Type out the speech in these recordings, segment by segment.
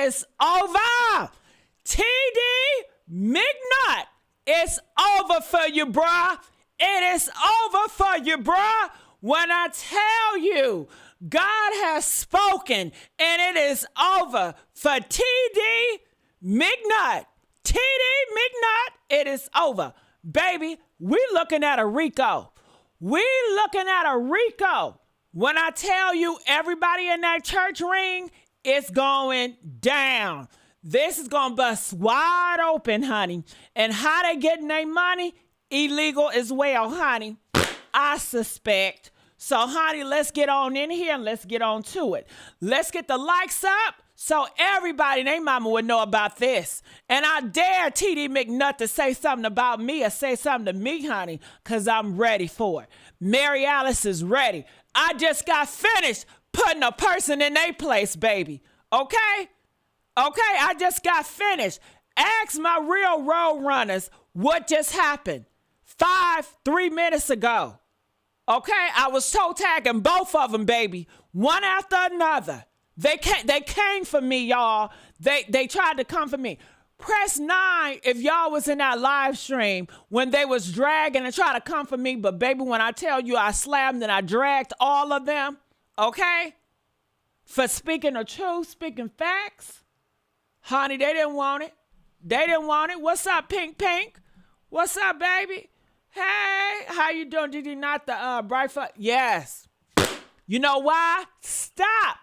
is over. TD McNutt, it's over for you, bruh. It is over for you, bruh. When I tell you, God has spoken and it is over for TD McNutt. TD McNutt, it is over. Baby, we looking at a RICO. We looking at a RICO. When I tell you everybody in that church ring, it's going down. This is going to bust wide open, honey. And how they getting their money? Illegal as well, honey. I suspect. So, honey, let's get on in here and let's get on to it. Let's get the likes up so everybody and their mama would know about this. And I dare TD McNutt to say something about me or say something to me, honey, because I'm ready for it. Mary Alice is ready. I just got finished putting a person in their place, baby. Okay? Okay, I just got finished. Ask my real road runners what just happened 3 minutes ago. Okay, I was toe tagging both of them, baby, one after another. They came for me, y'all. They tried to come for me. Press 9 if y'all was in that live stream when they was dragging and try to come for me. But baby, when I tell you I slammed and I dragged all of them, okay, for speaking the truth, speaking facts, honey, they didn't want it. They didn't want it. What's up, Pink Pink? What's up, baby? Hey, how you doing? Did you not the bright fuck? Yes. You know why? Stop.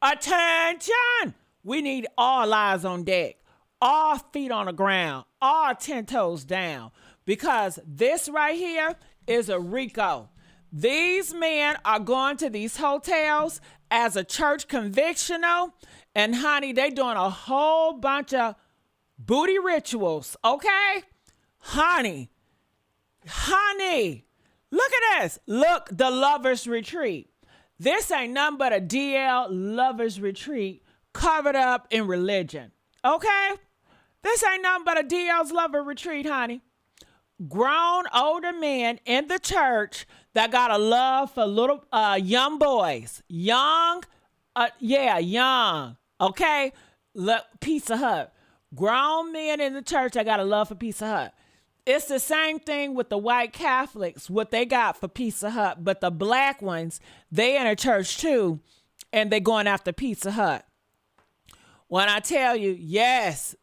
Attention. We need all eyes on deck, all feet on the ground, all 10 toes down, because this right here is a RICO. These men are going to these hotels as a church convictional, and honey, they doing a whole bunch of booty rituals, okay? Honey, look at this. Look, the lovers retreat. This ain't nothing but a DL lovers retreat covered up in religion, okay? This ain't nothing but a DL's lover retreat, honey. Grown older men in the church that got a love for little young boys. Young, okay? Pizza Hut. Grown men in the church that got a love for Pizza Hut. It's the same thing with the white Catholics, what they got for Pizza Hut. But the black ones, they in a church too, and they going after Pizza Hut. When I tell you, yes,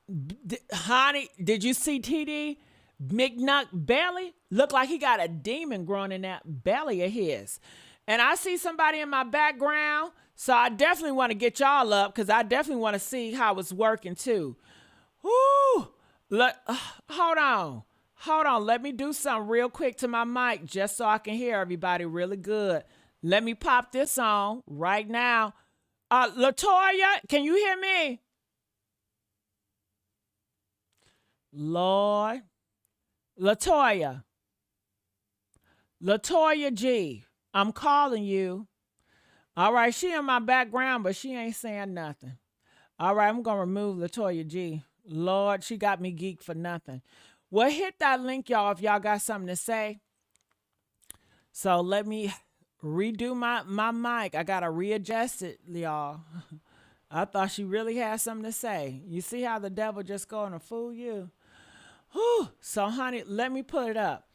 honey, did you see TD McNutt belly? Look like he got a demon growing in that belly of his. And I see somebody in my background, so I definitely want to get y'all up because I definitely want to see how it's working too. Woo! Look, hold on. Let me do something real quick to my mic just so I can hear everybody really good. Let me pop this on right now. Latoya, can you hear me? Lord. Latoya G, I'm calling you. All right, she in my background, but she ain't saying nothing. All right, I'm going to remove Latoya G. Lord, she got me geeked for nothing. Well, hit that link, y'all, if y'all got something to say. So let me redo my mic. I got to readjust it, y'all. I thought she really had something to say. You see how the devil just going to fool you? Whew. So, honey, let me pull it up.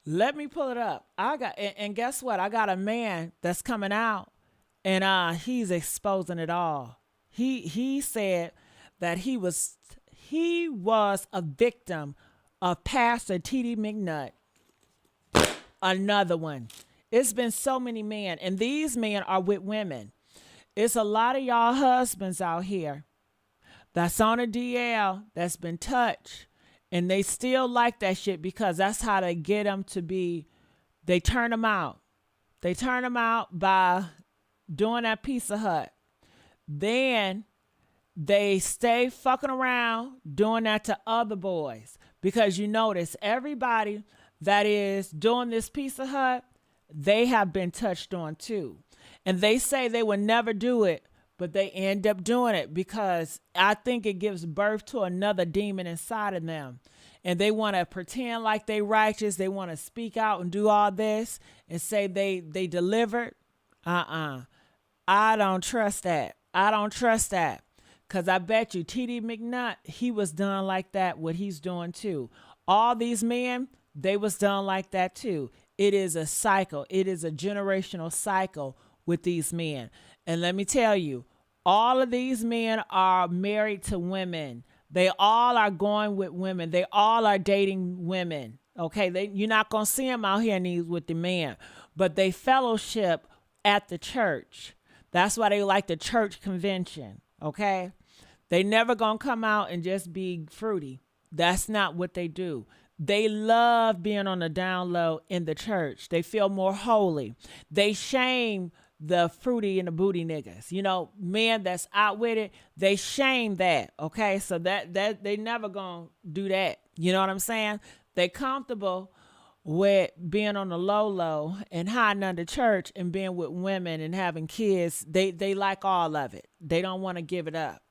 And guess what? I got a man that's coming out, and he's exposing it all. He said that he was a victim of Pastor TD McNutt. Another one. It's been so many men, and these men are with women. It's a lot of y'all husbands out here that's on a DL that's been touched, and they still like that shit because that's how they get them to be. They turn them out. They turn them out by doing that Pizza Hut. Then they stay fucking around doing that to other boys because you notice everybody that is doing this Pizza Hut, they have been touched on too. And they say they would never do it, but they end up doing it because I think it gives birth to another demon inside of them. And they want to pretend like they righteous. They want to speak out and do all this and say they delivered. I don't trust that. Because I bet you TD McNutt, he was done like that, what he's doing too. All these men, they was done like that too. It is a cycle. It is a generational cycle with these men. And let me tell you, all of these men are married to women. They all are going with women. They all are dating women. Okay, you're not going to see them out here in these with the men. But they fellowship at the church. That's why they like the church convention. Okay, they never gonna come out and just be fruity. That's not what they do. They love being on the down low in the church. They feel more holy. They shame the fruity and the booty niggas. You know, men that's out with it, they shame that. Okay, so that they never gonna do that. You know what I'm saying? They comfortable with being on the low and hiding under church and being with women and having kids. They like all of it. They don't want to give it up.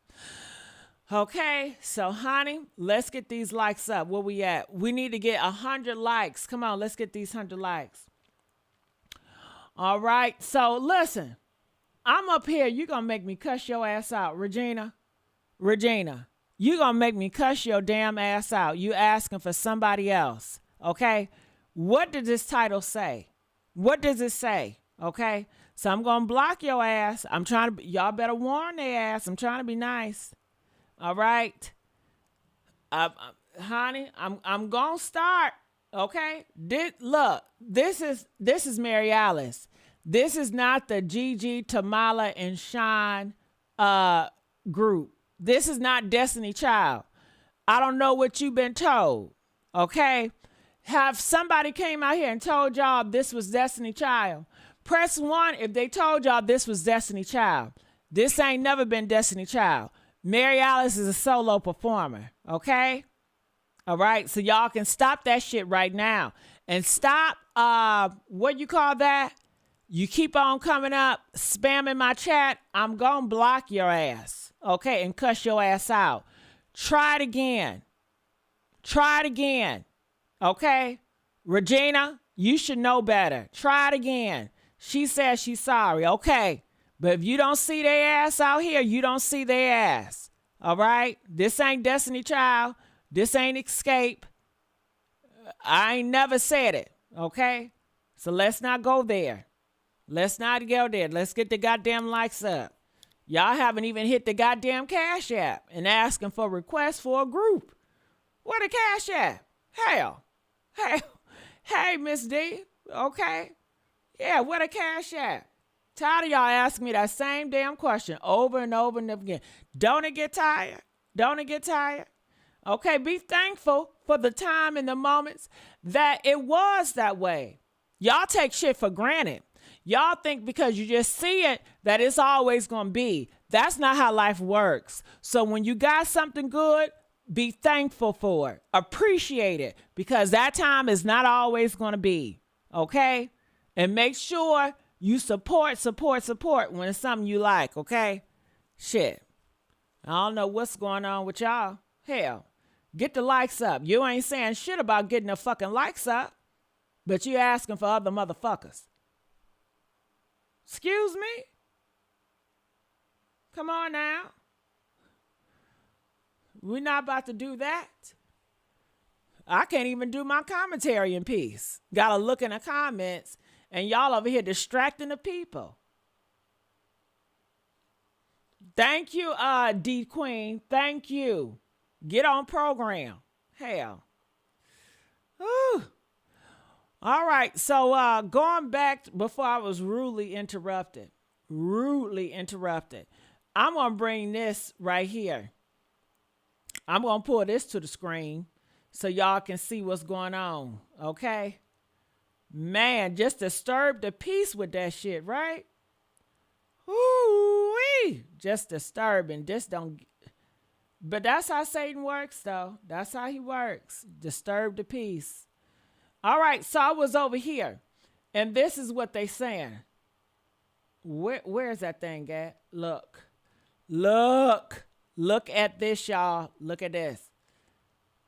Okay, so honey, let's get these likes up. Where we at? We need to get 100 likes. Come on, let's get these 100 likes. All right, so listen, I'm up here. You're going to make me cuss your ass out. Regina, you're going to make me cuss your damn ass out. You asking for somebody else, okay? What did this title say? What does it say? Okay. So I'm going to block your ass. I'm trying to, y'all better warn their ass. I'm trying to be nice. All right. Honey, I'm going to start. Okay. This is Mary Alice. This is not the Gigi, Tamala, and Sean group. This is not Destiny Child. I don't know what you've been told. Okay. Have somebody came out here and told y'all this was Destiny Child? Press 1 if they told y'all this was Destiny Child. This ain't never been Destiny Child. Mary Alice is a solo performer, okay? All right, so y'all can stop that shit right now. And stop, what you call that? You keep on coming up, spamming my chat, I'm gonna block your ass, okay, and cuss your ass out. Try it again. Okay, Regina, you should know better. Try it again. She says she's sorry. Okay, but if you don't see their ass out here, you don't see their ass. All right, this ain't Destiny Child. This ain't Escape. I ain't never said it. Okay, so let's not go there. Let's get the goddamn likes up. Y'all haven't even hit the goddamn Cash App and asking for requests for a group. Where the Cash App? Hell. Hey, Miss D, okay? Yeah, where the Cash at? Tired of y'all asking me that same damn question over and over and over again. Don't it get tired? Okay, be thankful for the time and the moments that it was that way. Y'all take shit for granted. Y'all think because you just see it that it's always going to be. That's not how life works. So when you got something good, be thankful for it. Appreciate it, because that time is not always going to be. Okay? And make sure you support when it's something you like. Okay? Shit. I don't know what's going on with y'all. Hell, get the likes up. You ain't saying shit about getting the fucking likes up, but you asking for other motherfuckers. Excuse me? Come on now. We're not about to do that. I can't even do my commentary in peace. Gotta look in the comments, and y'all over here distracting the people. Thank you, D Queen. Thank you. Get on program. Hell. Whew. All right. So going back before I was rudely interrupted. I'm going to bring this right here. I'm going to pull this to the screen so y'all can see what's going on. Okay? Man, just disturb the peace with that shit, right? Ooh-wee. Just disturbing. Just don't. But that's how Satan works, though. That's how he works. Disturb the peace. All right, so I was over here, and this is what they saying. Where's that thing at? Look at this, y'all. Look at this.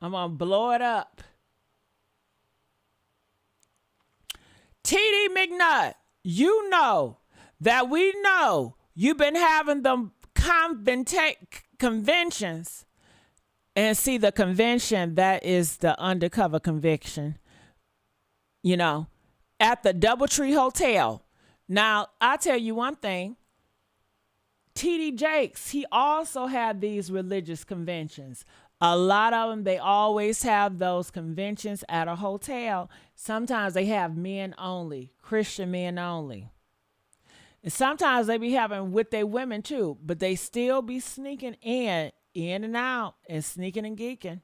I'm going to blow it up. TD McNutt, you know that we know you've been having them conventions. And see, the convention, that is the undercover conviction, you know, at the Doubletree Hotel. Now, I tell you one thing, TD Jakes, he also had these religious conventions. A lot of them, they always have those conventions at a hotel. Sometimes they have men only, Christian men only. And sometimes they be having with their women too, but they still be sneaking in and out and sneaking and geeking.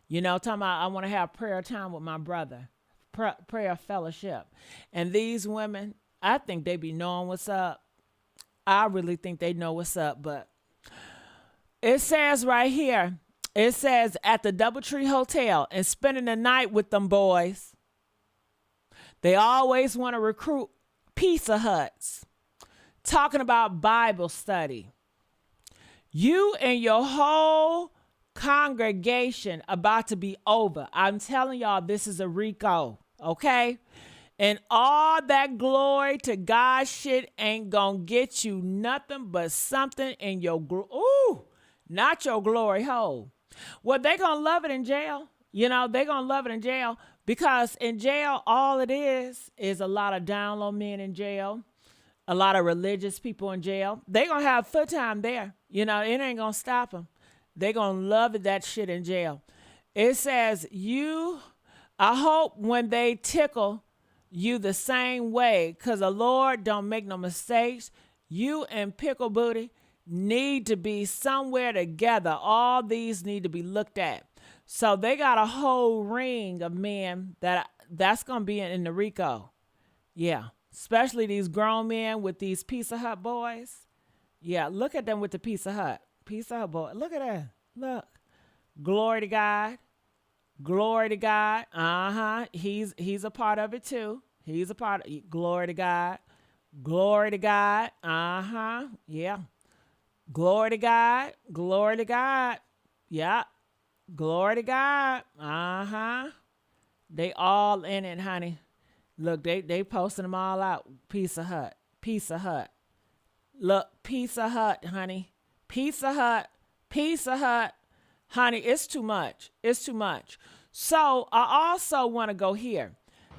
You know, talking about, I want to have prayer time with my brother, prayer fellowship. And these women, I think they be knowing what's up. I really think they know what's up, but it says right here, it says at the Doubletree Hotel and spending the night with them boys. They always want to recruit Pizza Huts, talking about Bible study. You and your whole congregation about to be over. I'm telling y'all, this is a RICO, okay? And all that glory to God shit ain't gonna get you nothing but something in your, not your glory hole. Well, they gonna love it in jail. You know, they gonna love it in jail because in jail, all it is a lot of down low men in jail, a lot of religious people in jail. They gonna have foot time there. You know, it ain't gonna stop them. They gonna love that shit in jail. It says I hope when they tickle you the same way, because the Lord don't make no mistakes. You and Pickle Booty need to be somewhere together. All these need to be looked at. So they got a whole ring of men that's going to be in the RICO. Yeah. Especially these grown men with these Pizza Hut boys. Yeah. Look at them with the Pizza Hut. Pizza Hut boy. Look at that. Look. Glory to God. Glory to God. He's a part of it too. He's a part of it. Glory to God. Glory to God. Yeah. Glory to God. Glory to God. Yeah. Glory to God. They all in it, honey. Look, they posting them all out. Pizza Hut. Pizza Hut. Look, Pizza Hut, honey. Pizza Hut. Pizza Hut. Honey, it's too much. It's too much. So I also want to go here.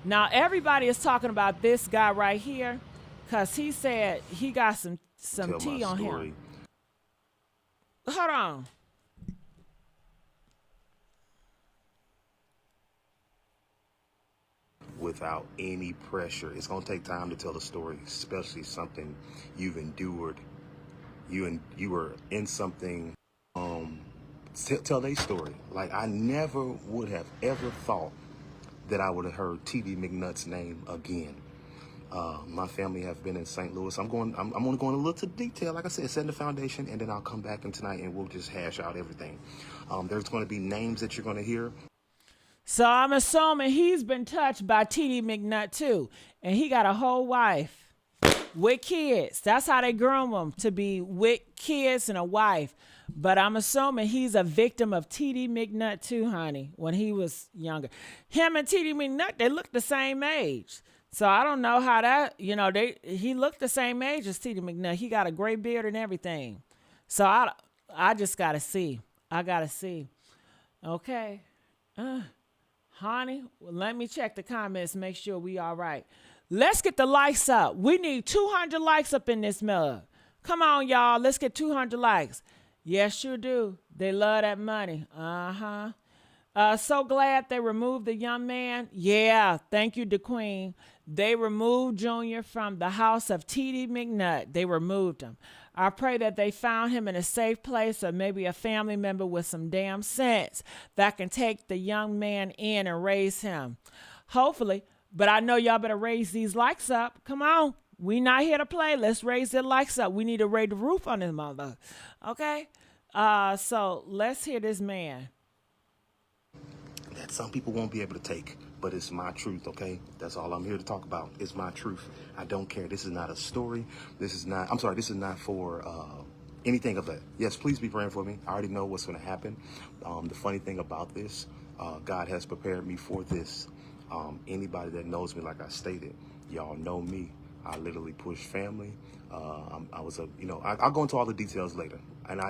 Now, everybody is talking about this guy right here because he said he got some tea on him. Hold on. Without any pressure. It's going to take time to tell the story, especially something you've endured. You were in something. Tell their story. Like, I never would have ever thought that I would have heard TD McNutt's name again. My family have been in St. Louis. I'm only going a little to detail. Like I said, setting the foundation, and then I'll come back in tonight and we'll just hash out everything. There's going to be names that you're going to hear. So I'm assuming he's been touched by TD McNutt too. And he got a whole wife with kids. That's how they groom him, to be with kids and a wife. But I'm assuming he's a victim of TD McNutt too, honey, when he was younger. Him and TD McNutt, they look the same age. So I don't know how that, he looked the same age as TD McNutt. He got a gray beard and everything. So I just got to see. I got to see. Okay. Honey, well, let me check the comments, make sure we all right. Let's get the likes up. We need 200 likes up in this mug. Come on, y'all. Let's get 200 likes. Yes, sure do. They love that money. So glad they removed the young man. Yeah, thank you, DeQueen. They removed Junior from the house of TD McNutt. They removed him. I pray that they found him in a safe place, or maybe a family member with some damn sense that can take the young man in and raise him. Hopefully. But I know y'all better raise these likes up. Come on. We not here to play. Let's raise the likes up. We need to raise the roof on this mother. Okay? So let's hear this man. That some people won't be able to take, but it's my truth, okay? That's all I'm here to talk about. It's my truth. I don't care. This is not a story. This is not for anything of that. Yes, please be praying for me. I already know what's going to happen. The funny thing about this, God has prepared me for this. Anybody that knows me, like I stated, y'all know me. I literally push family. I'll go into all the details later.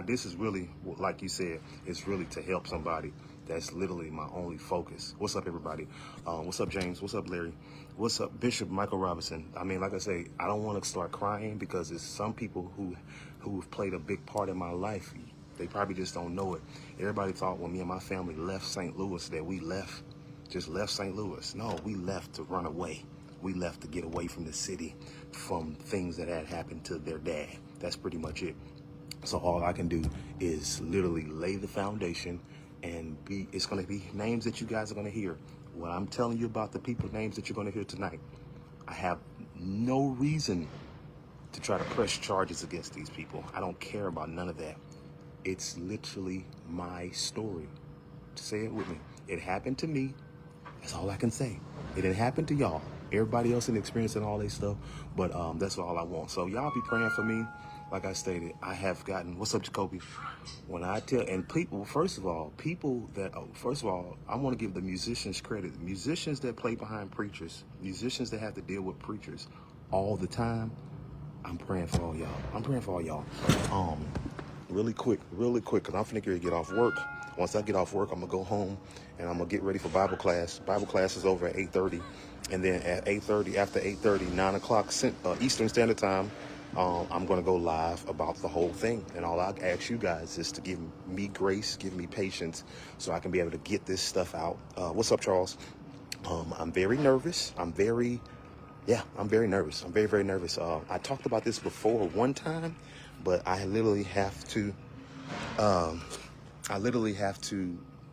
this is really, like you said, it's really to help somebody. That's literally my only focus. What's up, everybody? What's up, James? What's up, Larry? What's up, Bishop Michael Robinson? I mean, like I say, I don't want to start crying because it's some people who've played a big part in my life. They probably just don't know it. Everybody thought when me and my family left St. Louis that we just left St. Louis. No, we left to run away. We left to get away from the city, from things that had happened to their dad. That's pretty much it. So all I can do is literally lay the foundation, and it's going to be names that you guys are going to hear. When I'm telling you about the people names that you're going to hear tonight, I have no reason to try to press charges against these people. I don't care about none of that. It's literally my story. Say it with me. It happened to me. That's all I can say. It didn't happen to y'all. Everybody else in experiencing all this stuff, but that's all I want. So y'all be praying for me. Like I stated, I have gotten, what's up, Jacoby? When I tell, and people, first of all, I want to give the musicians credit. Musicians that play behind preachers, musicians that have to deal with preachers all the time, I'm praying for all y'all. I'm praying for all y'all. Really quick, because I'm finna get off work. Once I get off work, I'm gonna go home and I'm gonna get ready for Bible class. Bible class is over at 8:30. And then at 8:30, after 8:30, 9 o'clock Eastern Standard Time, I'm going to go live about the whole thing. And all I ask you guys is to give me grace, give me patience, so I can be able to get this stuff out. What's up, Charles? I'm very nervous. I'm very nervous. I'm very, very nervous. I talked about this before one time, but I literally have to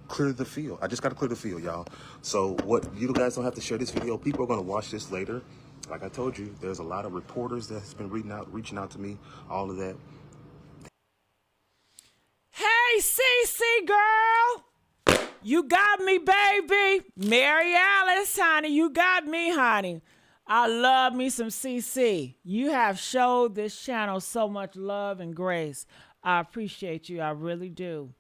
clear the field. I just got to clear the field, y'all. So what, you guys don't have to share this video. People are going to watch this later. Like I told you, there's a lot of reporters that's been reaching out to me, all of that. Hey, CC girl. You got me, baby. Mary Alice, honey. You got me, honey. I love me some CC. You have showed this channel so much love and grace. I appreciate you. I really do.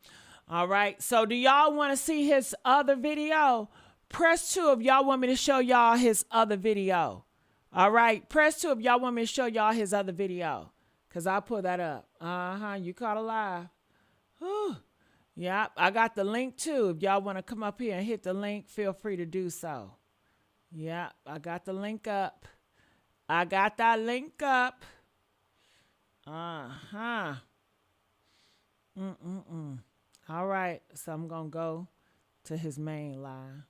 All right. So do y'all want to see his other video? Press 2 if y'all want me to show y'all his other video. All right. Press 2 if y'all want me to show y'all his other video. Because I'll put that up. You caught a live. Whew. Yeah, I got the link too. If y'all want to come up here and hit the link, feel free to do so. Yeah, I got the link up. I got that link up. All right, so I'm going to go to his main line.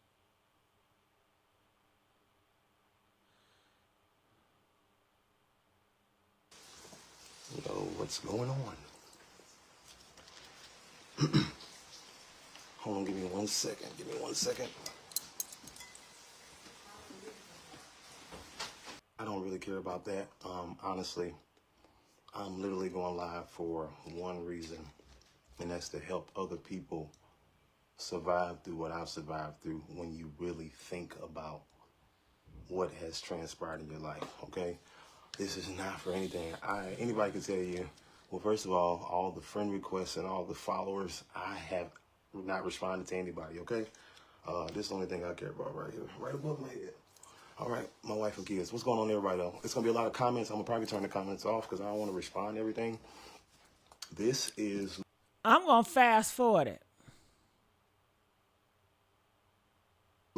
You know what's going on. Hold on, give me 1 second. Give me 1 second. I don't really care about that. Honestly, I'm literally going live for one reason, and that's to help other people survive through what I've survived through when you really think about what has transpired in your life, okay? This is not for anything. Anybody can tell you, well, first of all the friend requests and all the followers, I have not responded to anybody, okay? This is the only thing I care about right here, right above my head. All right, my wife and kids. What's going on, everybody, though? It's going to be a lot of comments. I'm going to probably turn the comments off because I don't want to respond to everything. This is... I'm going to fast forward it.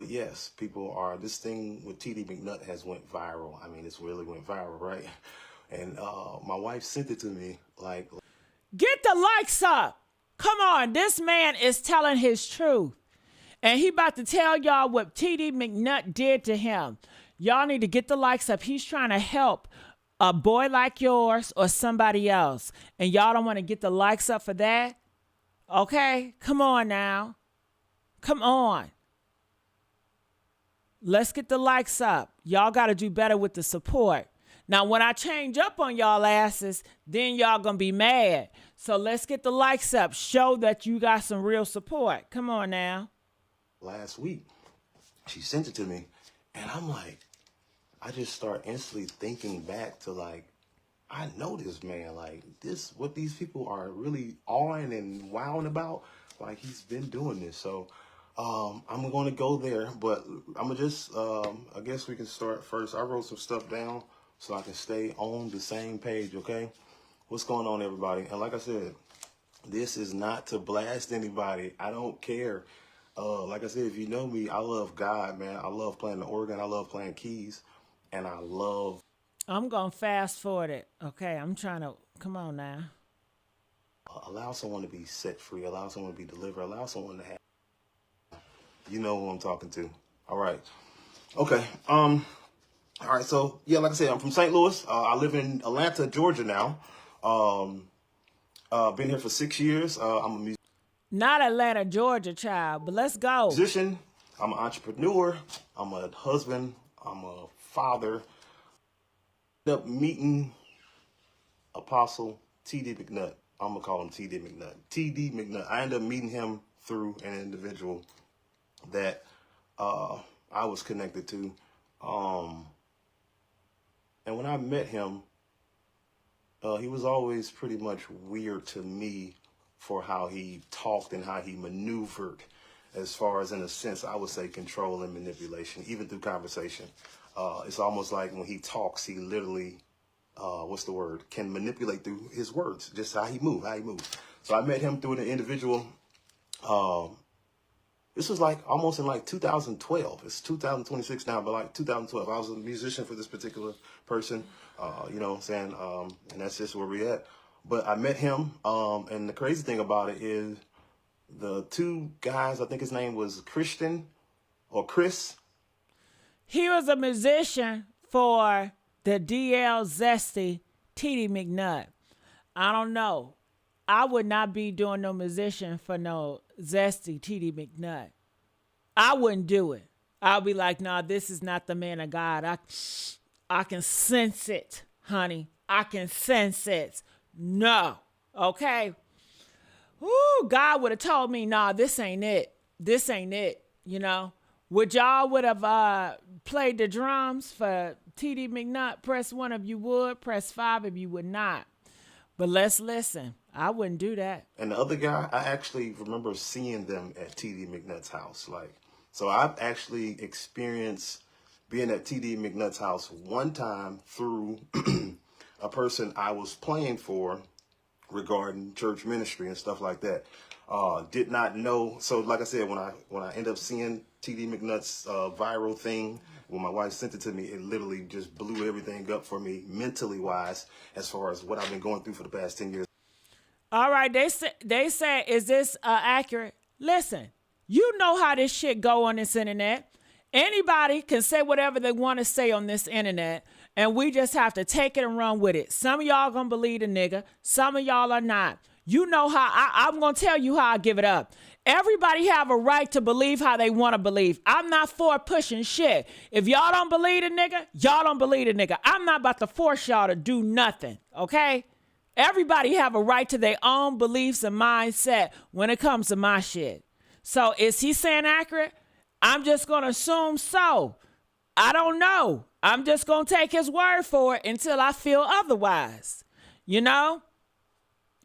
Yes, people are... This thing with TD McNutt has went viral. I mean, it's really went viral, right? And my wife sent it to me like... Get the likes up. Come on, this man is telling his truth. And he about to tell y'all what TD McNutt did to him. Y'all need to get the likes up. He's trying to help a boy like yours or somebody else. And y'all don't want to get the likes up for that? Okay? Come on now. Come on. Let's get the likes up. Y'all got to do better with the support. Now, when I change up on y'all asses, then y'all going to be mad. So let's get the likes up. Show that you got some real support. Come on now. Last week, she sent it to me, and I'm like, I just start instantly thinking back to like, I know this man, like this, what these people are really on and wowing about, like he's been doing this. So I'm going to go there, but I'm gonna just, I guess we can start first. I wrote some stuff down so I can stay on the same page, okay? What's going on, everybody? And like I said, This is not to blast anybody. I don't care. Like I said, if you know me, I love God, man. I love playing the organ. I love playing keys. And I love I'm going to fast forward it. Okay, I'm trying to, come on now. allow someone to be set free, allow someone to be delivered, allow someone to have, you know who I'm talking to. All right. Okay. All right. So yeah, like I said, I'm from St. Louis. I live in Atlanta, Georgia now. Been here for 6 years. I'm a Not Atlanta, Georgia, child, but let's go. musician. I'm an entrepreneur. I'm a husband. I'm a father. Ended up meeting Apostle TD McNutt. I'm gonna call him TD McNutt. TD McNutt. I ended up meeting him through an individual that I was connected to. And when I met him, he was always pretty much weird to me for how he talked and how he maneuvered, as far as, in a sense, I would say control and manipulation, even through conversation. It's almost like when he talks, he literally, can manipulate through his words, just how he moves. So I met him through an individual. This was like almost in like 2012. It's 2026 now, but like 2012. I was a musician for this particular person, you know what I'm saying? And that's just where we at. But I met him, and the crazy thing about it is the two guys, I think his name was Christian or Chris. He was a musician for the ZESTY TD McNutt. I don't know. I would not be doing no musician for no ZESTY TD McNutt. I wouldn't do it. I'll be like, nah, this is not the man of God. I can sense it, honey. I can sense it. No. Okay. Ooh, God would have told me, nah, this ain't it. This ain't it. You know? Would y'all would have played the drums for TD McNutt? Press 1 if you would. Press 5 if you would not. But let's listen. I wouldn't do that. And the other guy, I actually remember seeing them at TD McNutt's house. So I've actually experienced being at TD McNutt's house one time through a person I was playing for regarding church ministry and stuff like that. Did not know. So like I said, when I end up seeing TD McNutt's viral thing, when my wife sent it to me, it literally just blew everything up for me mentally wise, as far as what I've been going through for the past 10 years. All right, they say, is this accurate? Listen, you know how this shit go on this internet. Anybody can say whatever they want to say on this internet, and we just have to take it and run with it. Some of y'all gonna believe the nigga. Some of y'all are not. You know how I'm gonna tell you how I give it up. Everybody have a right to believe how they want to believe. I'm not for pushing shit. If y'all don't believe the nigga, y'all don't believe the nigga. I'm not about to force y'all to do nothing, okay? Everybody have a right to their own beliefs and mindset when it comes to my shit. So is he saying accurate? I'm just going to assume so. I don't know. I'm just going to take his word for it until I feel otherwise. You know?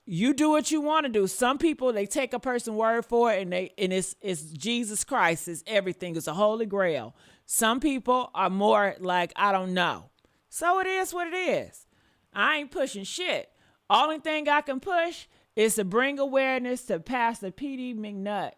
You do what you want to do. Some people, they take a person's word for it, and it's Jesus Christ. It's everything. It's a holy grail. Some people are more like, I don't know. So it is what it is. I ain't pushing shit. Only thing I can push is to bring awareness to Pastor TD McNutt,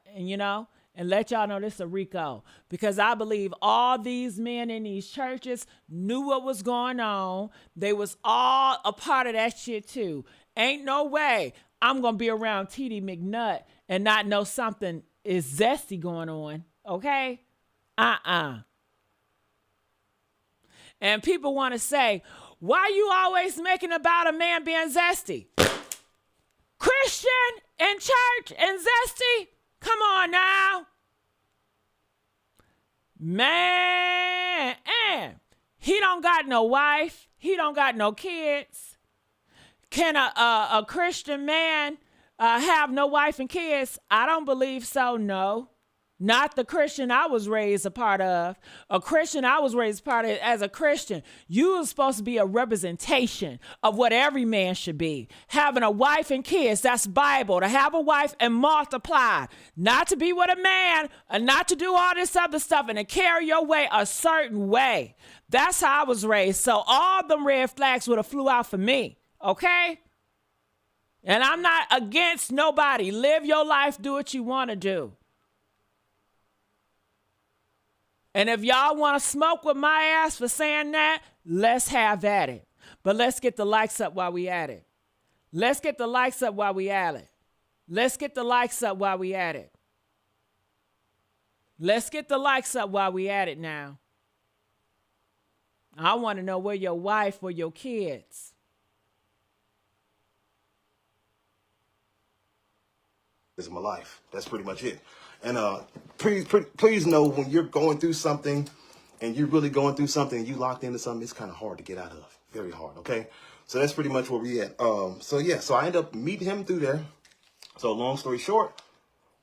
and let y'all know this is a RICO. Because I believe all these men in these churches knew what was going on. They was all a part of that shit too. Ain't no way I'm going to be around TD McNutt and not know something is zesty going on. Okay? And people want to say, why you always making about a man being zesty? Christian and church and zesty? Come on now. Man, he don't got no wife. He don't got no kids. Can a Christian man have no wife and kids? I don't believe so, no. Not the Christian I was raised a part of. A Christian I was raised part of as a Christian. You were supposed to be a representation of what every man should be. Having a wife and kids, that's Bible. To have a wife and multiply. Not to be with a man and not to do all this other stuff and to carry your way a certain way. That's how I was raised. So all them red flags would have flew out for me. Okay? And I'm not against nobody. Live your life, do what you want to do. And if y'all want to smoke with my ass for saying that, let's have at it. But let's get the likes up while we at it. Let's get the likes up while we at it. Let's get the likes up while we at it. Let's get the likes up while we at it now. I want to know where your wife or your kids. This is my life. That's pretty much it. And please know when you're going through something and you're really going through something and you locked into something, it's kind of hard to get out of. Very hard, okay? So that's pretty much where we at. So I end up meeting him through there. So long story short,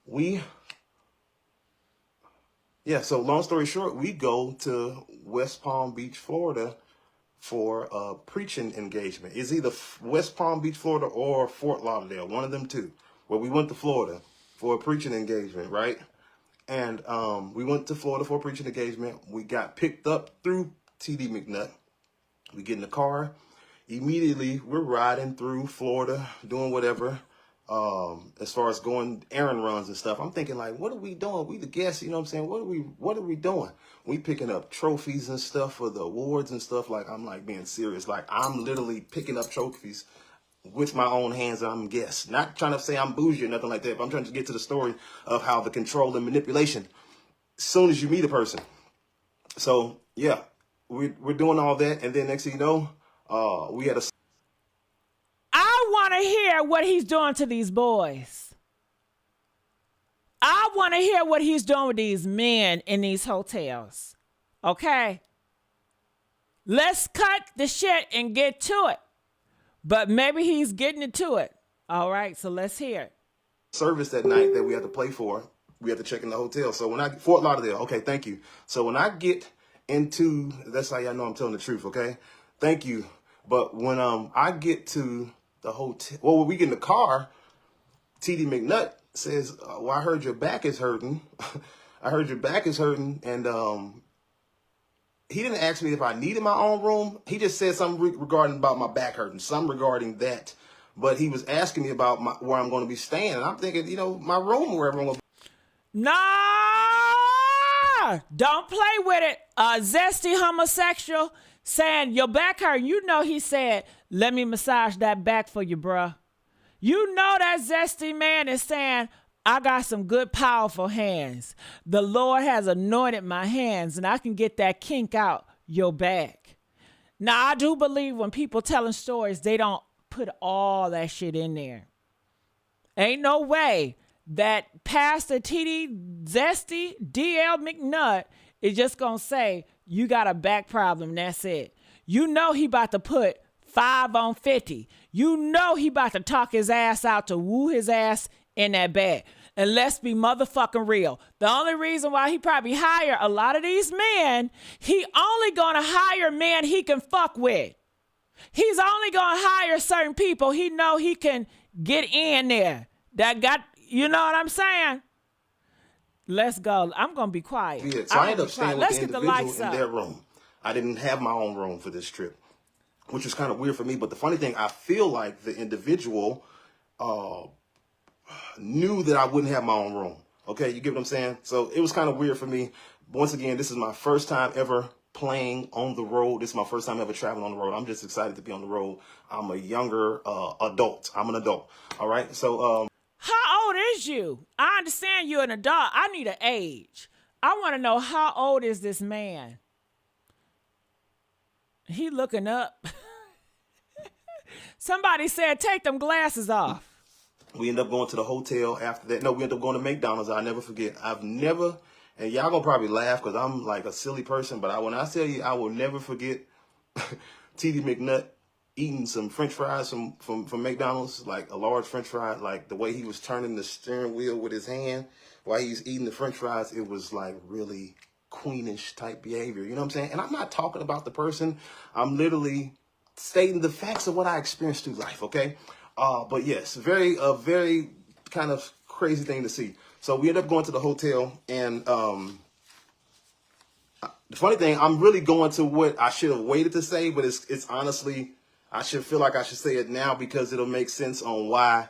we go to West Palm Beach, Florida for a preaching engagement. It's either West Palm Beach, Florida or Fort Lauderdale, one of them two. Where we went to Florida for a preaching engagement, right? And we went to Florida for a preaching engagement. We got picked up through TD McNutt. We get in the car. Immediately, we're riding through Florida, doing whatever. As far as going errand runs and stuff, I'm thinking like, what are we doing? We the guests, you know what I'm saying? What are we doing? We picking up trophies and stuff for the awards and stuff. Like, I'm like being serious. Like, I'm literally picking up trophies with my own hands. I'm a guest. Not trying to say I'm bougie or nothing like that, but I'm trying to get to the story of how the control and manipulation as soon as you meet a person. So yeah, we're doing all that, and then next thing you know, we had a. I want to hear what he's doing to these boys. I want to hear what he's doing with these men in these hotels. Okay? Let's cut the shit and get to it. But maybe he's getting into it. All right, so let's hear it. Service that night that we had to play for. We had to check in the hotel. So when Fort Lauderdale, okay, thank you. So when I get into, that's how y'all know I'm telling the truth, okay? Thank you. But when I get to the hotel, well, when we get in the car, TD McNutt says, well, I heard your back is hurting. I heard your back is hurting. And he didn't ask me if I needed my own room. He just said something regarding about my back hurting, something regarding that. But he was asking me about where I'm going to be staying. And I'm thinking, you know, my room, wherever I'm going to be. Nah, don't play with it. Zesty homosexual saying your back hurt. You know he said, let me massage that back for you, bruh. You know that zesty man is saying, I got some good, powerful hands. The Lord has anointed my hands, and I can get that kink out your back. Now, I do believe when people telling stories, they don't put all that shit in there. Ain't no way that Pastor TD Zesty DL McNutt is just going to say, you got a back problem, that's it. You know he about to put 5 on 50. You know he about to talk his ass out to woo his ass in that bag. And let's be motherfucking real. The only reason why he probably hire a lot of these men, he only gonna hire men he can fuck with. He's only gonna hire certain people he know he can get in there. That got, you know what I'm saying? Let's go. I'm gonna be quiet. Yeah, so I ended up staying with Let's the get the individual lights in up. their room. I didn't have my own room for this trip, which was kind of weird for me. But the funny thing, I feel like the individual knew that I wouldn't have my own room. Okay, you get what I'm saying? So it was kind of weird for me. Once again, this is my first time ever playing on the road. This is my first time ever traveling on the road. I'm just excited to be on the road. I'm a younger adult. I'm an adult. All right. So how old is you? I understand you're an adult. I need an age. I want to know, how old is this man? He looking up. Somebody said, take them glasses off. we end up going to the hotel after that. No, we end up going to McDonald's. I'll never forget. I've never, and y'all gonna probably laugh because I'm like a silly person, but when I tell you, I will never forget TD McNutt eating some French fries from McDonald's, like a large French fry, like the way he was turning the steering wheel with his hand while he's eating the French fries. It was like really queenish type behavior. You know what I'm saying? And I'm not talking about the person. I'm literally stating the facts of what I experienced through life. Okay. But yes, very kind of crazy thing to see. So we end up going to the hotel, and the funny thing, I'm really going to what I should have waited to say, but it's honestly, I should feel like I should say it now because it'll make sense on why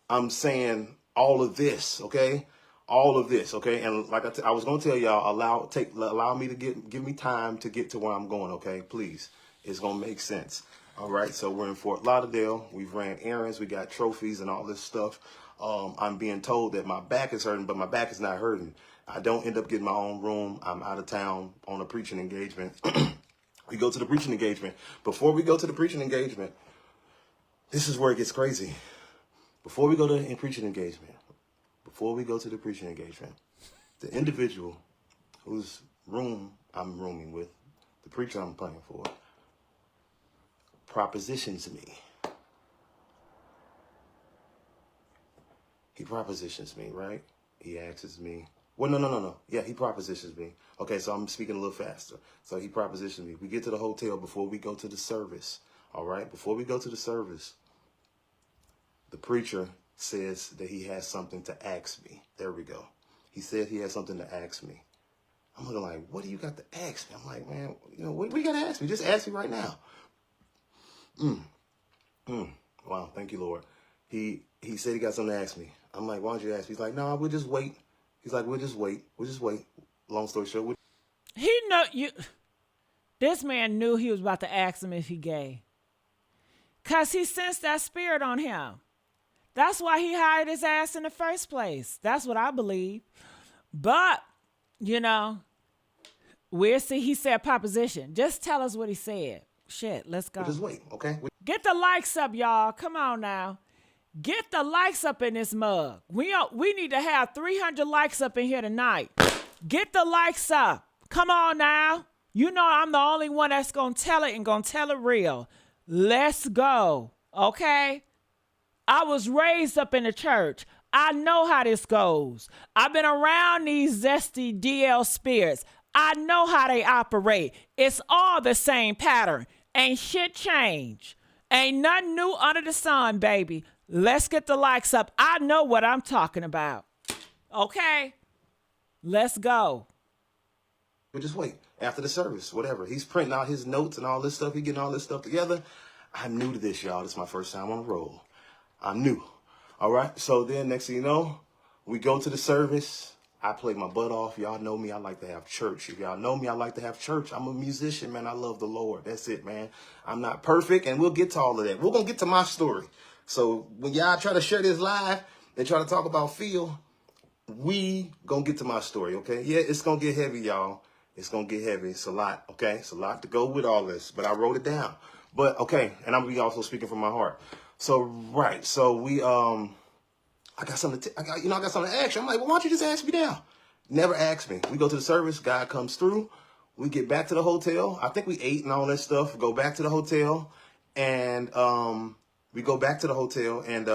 I'm saying all of this, okay? All of this, okay? And like I was gonna tell y'all, allow me to give me time to get to where I'm going, okay? Please, it's gonna make sense. All right, so we're in Fort Lauderdale. We've ran errands, we got trophies and all this stuff. I'm being told that my back is hurting, but my back is not hurting. I don't end up getting my own room. I'm out of town on a preaching engagement. We go to the preaching engagement. Before we go to the preaching engagement, this is where it gets crazy. Before we go to the preaching engagement, the individual whose room I'm rooming with, the preacher I'm playing for, propositions me. He propositions me, right? He asks me. Well, no. Yeah, he propositions me. Okay, so I'm speaking a little faster. So he propositions me. We get to the hotel before we go to the service. All right, before we go to the service, the preacher says that he has something to ask me. There we go. He said he has something to ask me. I'm looking like, what do you got to ask me? I'm like, man, what you got to ask me? Just ask me right now. Wow, thank you, Lord. He said he got something to ask me. I'm like, why don't you ask me? He's like, no, we'll just wait. He's like, we'll just wait. Long story short. He know you. This man knew he was about to ask him if he gay. Because he sensed that spirit on him. That's why he hired his ass in the first place. That's what I believe. But, we'll see. He said proposition. Just tell us what he said. Shit, let's go. We'll just wait, okay? Get the likes up, y'all. Come on now. Get the likes up in this mug. We need to have 300 likes up in here tonight. Get the likes up. Come on now. You know I'm the only one that's going to tell it and going to tell it real. Let's go. Okay? I was raised up in the church. I know how this goes. I've been around these ZESTY DL spirits. I know how they operate. It's all the same pattern. Ain't shit change. Ain't nothing new under the sun, baby. Let's get the likes up. I know what I'm talking about. Okay? Let's go. We'll just wait. After the service, whatever. He's printing out his notes and all this stuff. He's getting all this stuff together. I'm new to this, y'all. This is my first time on the road. I'm new. All right? So then next thing you know, we go to the service. I play my butt off. Y'all know me. I like to have church. If y'all know me, I like to have church. I'm a musician, man. I love the Lord. That's it, man. I'm not perfect, and we'll get to all of that. We're going to get to my story. So when y'all try to share this live and try to talk about Phil, we going to get to my story, okay? Yeah, it's going to get heavy, y'all. It's going to get heavy. It's a lot, okay? It's a lot to go with all this, but I wrote it down. But, okay, and I'm going to be also speaking from my heart. So, right, so we, I got something to ask you. I'm like, well, why don't you just ask me now? Never ask me. We go to the service. God comes through. We get back to the hotel. I think we ate and all that stuff. Go back to the hotel. And we go back to the hotel. And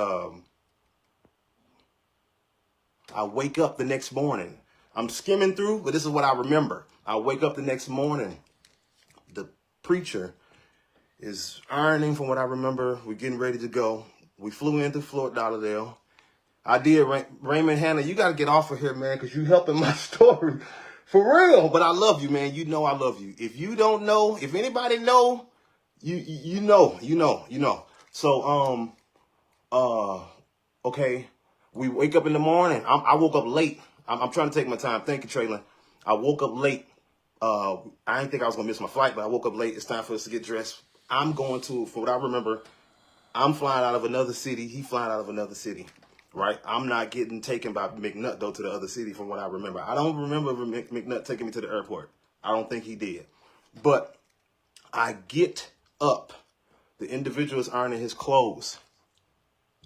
I wake up the next morning. I'm skimming through, but this is what I remember. I wake up the next morning. The preacher is ironing from what I remember. We're getting ready to go. We flew into Fort Lauderdale. I did. Raymond Hannah, you got to get off of here, man, because you helping my story. For real. But I love you, man. You know I love you. If you don't know, if anybody know, you know. So, okay. We wake up in the morning. I woke up late. I'm trying to take my time. Thank you, Traylon. I woke up late. I didn't think I was going to miss my flight, but I woke up late. It's time for us to get dressed. I'm going to, from what I remember, I'm flying out of another city. He flying out of another city. Right? I'm not getting taken by McNutt, though, to the other city from what I remember. I don't remember McNutt taking me to the airport. I don't think he did. But I get up. The individual is ironing his clothes.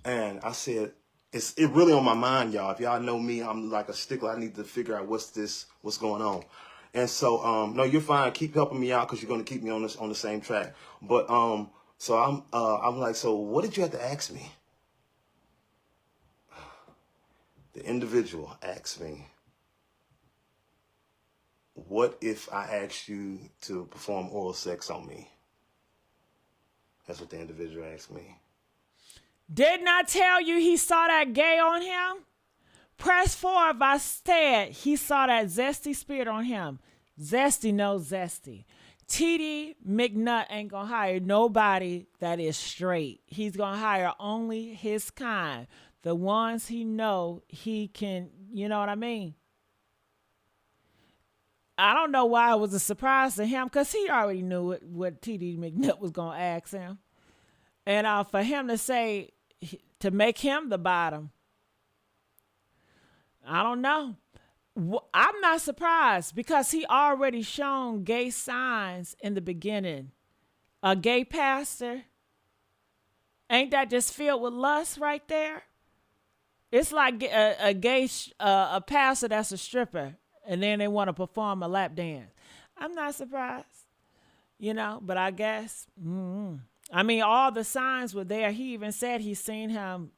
And I said, it's really on my mind, y'all. If y'all know me, I'm like a stickler. I need to figure out what's going on. And so, no, you're fine. Keep helping me out because you're going to keep me on the same track. But so I'm like, so what did you have to ask me? The individual asked me, what if I asked you to perform oral sex on me? That's what the individual asked me. Didn't I tell you he saw that gay on him? Press 4 if I said he saw that zesty spirit on him. Zesty knows zesty. TD McNutt ain't gonna hire nobody that is straight. He's gonna hire only his kind, the ones he know he can, you know what I mean? I don't know why it was a surprise to him, because he already knew what TD McNutt was gonna ask him. And for him to say, to make him the bottom, I don't know. I'm not surprised, because he already shown gay signs in the beginning. A gay pastor, ain't that just filled with lust right there? It's like a gay a pastor that's a stripper, and then they want to perform a lap dance. I'm not surprised, but I guess, I mean, all the signs were there. He even said he's seen him,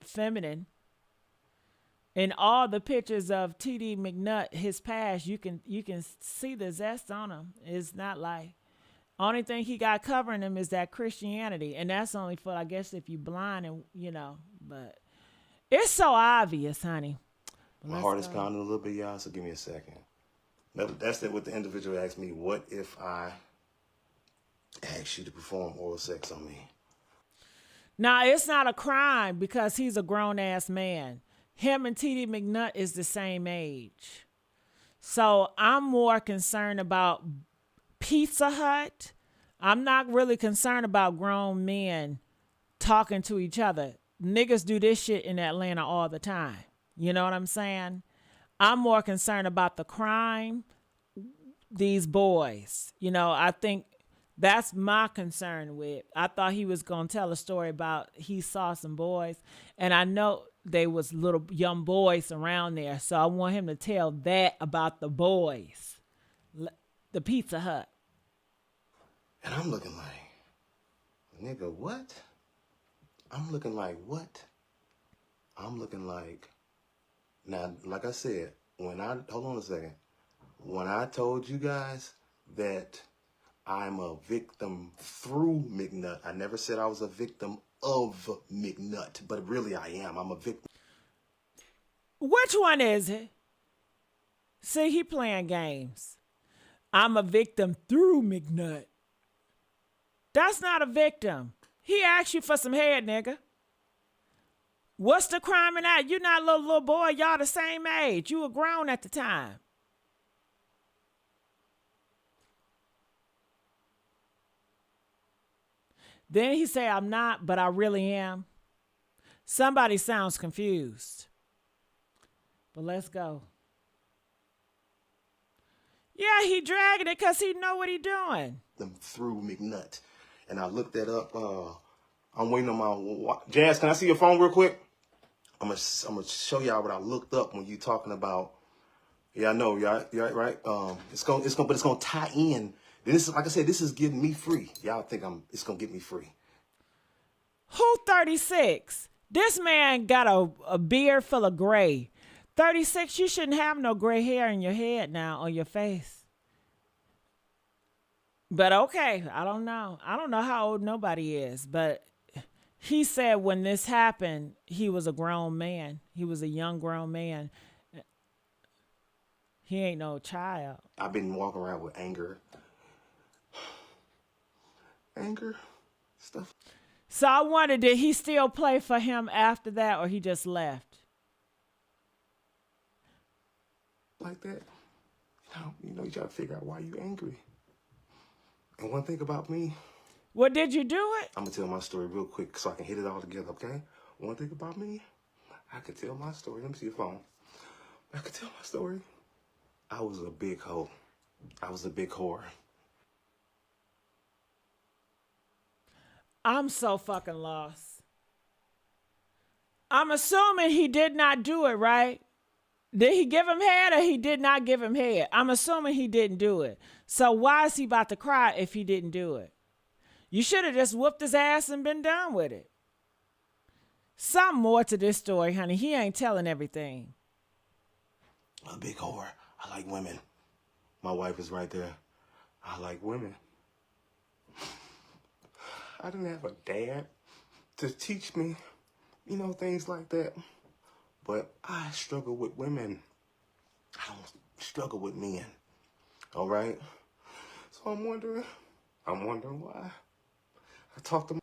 feminine. In all the pictures of TD McNutt, his past, you can see the zest on him. It's not like, only thing he got covering him is that Christianity, and that's only for, I guess, if you blind and But it's so obvious, honey. My heart is pounding a little bit, y'all. So give me a second. That's what the individual asked me. What if I asked you to perform oral sex on me? Now, it's not a crime, because he's a grown ass man. Him and TD McNutt is the same age. So I'm more concerned about Pizza Hut. I'm not really concerned about grown men talking to each other. Niggas do this shit in Atlanta all the time. You know what I'm saying? I'm more concerned about the crime, these boys. I think that's my concern with. I thought he was going to tell a story about he saw some boys, and I know they was little young boys around there. So I want him to tell that about the boys, the Pizza Hut. And I'm looking like, nigga, what? I'm looking like, what? I'm looking like, now, like I said, hold on a second. When I told you guys that I'm a victim through McNutt, I never said I was a victim of McNutt, but really I am. I'm a victim. Which one is it? See, he playing games. I'm a victim through McNutt. That's not a victim. He asked you for some head, nigga. What's the crime in that? You're not a little boy. Y'all the same age. You were grown at the time. Then he say, I'm not, but I really am. Somebody sounds confused. But let's go. Yeah, he dragging it because he know what he doing. Them through McNutt. And I looked that up. I'm waiting on my... Jazz, can I see your phone real quick? I'm gonna show y'all what I looked up when you talking about... Yeah, I know, y'all right? It's gonna tie in. This is, like I said, this is getting me free. Y'all think it's gonna get me free. Who 36? This man got a beard full of gray. 36, you shouldn't have no gray hair in your head now or your face. But okay, I don't know. I don't know how old nobody is, but he said when this happened, he was a grown man. He was a young grown man. He ain't no child. I've been walking around with anger stuff. So I wonder, did he still play for him after that, or he just left? Like that. You try to figure out why you angry. And one thing about me. Well, did you do it? I'm going to tell my story real quick so I can hit it all together, okay? One thing about me, I could tell my story. Let me see your phone. I could tell my story. I was a big hoe. I was a big whore. I'm so fucking lost. I'm assuming he did not do it, right? Did he give him head or he did not give him head? I'm assuming he didn't do it. So why is he about to cry if he didn't do it? You should have just whooped his ass and been done with it. Something more to this story, honey. He ain't telling everything. I'm a big whore. I like women. My wife is right there. I like women. I didn't have a dad to teach me, things like that. But I struggle with women. I don't struggle with men. All right? So So I'm wondering why. I talked to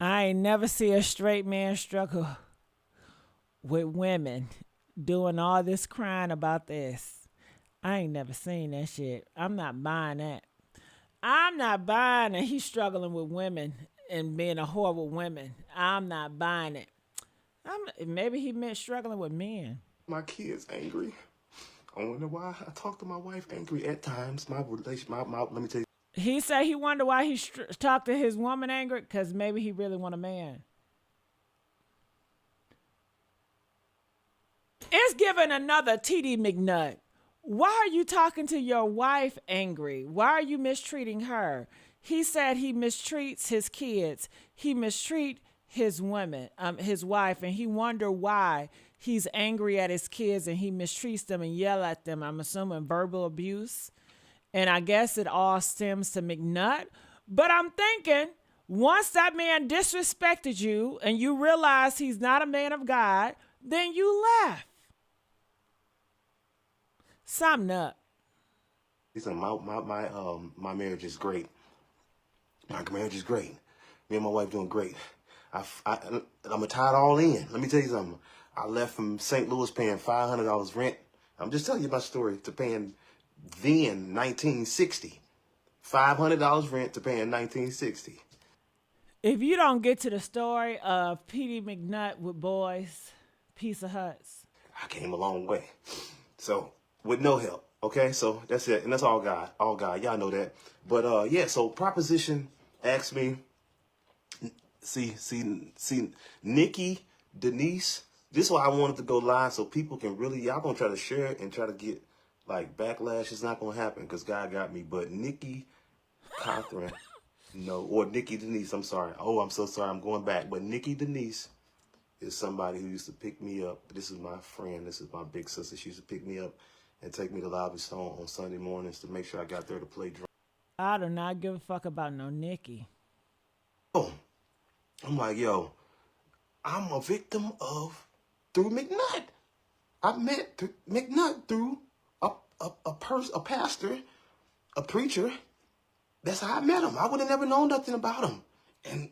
I ain't never see a straight man struggle with women doing all this crying about this. I ain't never seen that shit. I'm not buying that. I'm not buying it. He's struggling with women and being a whore with women. I'm not buying it. Maybe he meant struggling with men. my kids angry. I wonder why I talk to my wife angry at times. My relation, let me tell you. He said he wonder why he talked to his woman angry because maybe he really want a man. It's giving another TD McNutt. Why are you talking to your wife angry? Why are you mistreating her? He said he mistreats his kids. He mistreat his woman, his wife, and he wonder why he's angry at his kids and he mistreats them and yell at them. I'm assuming verbal abuse. And I guess it all stems to McNutt. But I'm thinking, once that man disrespected you and you realize he's not a man of God, then you left. Something up. Listen, my marriage is great. My marriage is great. Me and my wife doing great. I'm gonna tie it all in. Let me tell you something. I left from St. Louis paying $500 rent. I'm just telling you my story, to paying then 1960. $500 rent to paying 1960. If you don't get to the story of P.D. McNutt with boys, Pizza Huts. I came a long way. So, with no help. Okay, so that's it. And that's all God. All God. Y'all know that. But yeah, so Proposition asked me, see, Nikki, Denise, this is why I wanted to go live so people can really, y'all gonna try to share it and try to get like backlash. It's not gonna happen because God got me. But Nikki, Catherine, no, or Nikki Denise, I'm sorry. Oh, I'm so sorry. I'm going back. But Nikki Denise is somebody who used to pick me up. This is my friend. This is my big sister. She used to pick me up and take me to Lobby Stone on Sunday mornings to make sure I got there to play drum. I do not give a fuck about no Nikki. Oh, I'm like, yo, I'm a victim through McNutt. I met McNutt through a pastor, a preacher. That's how I met him. I would have never known nothing about him. And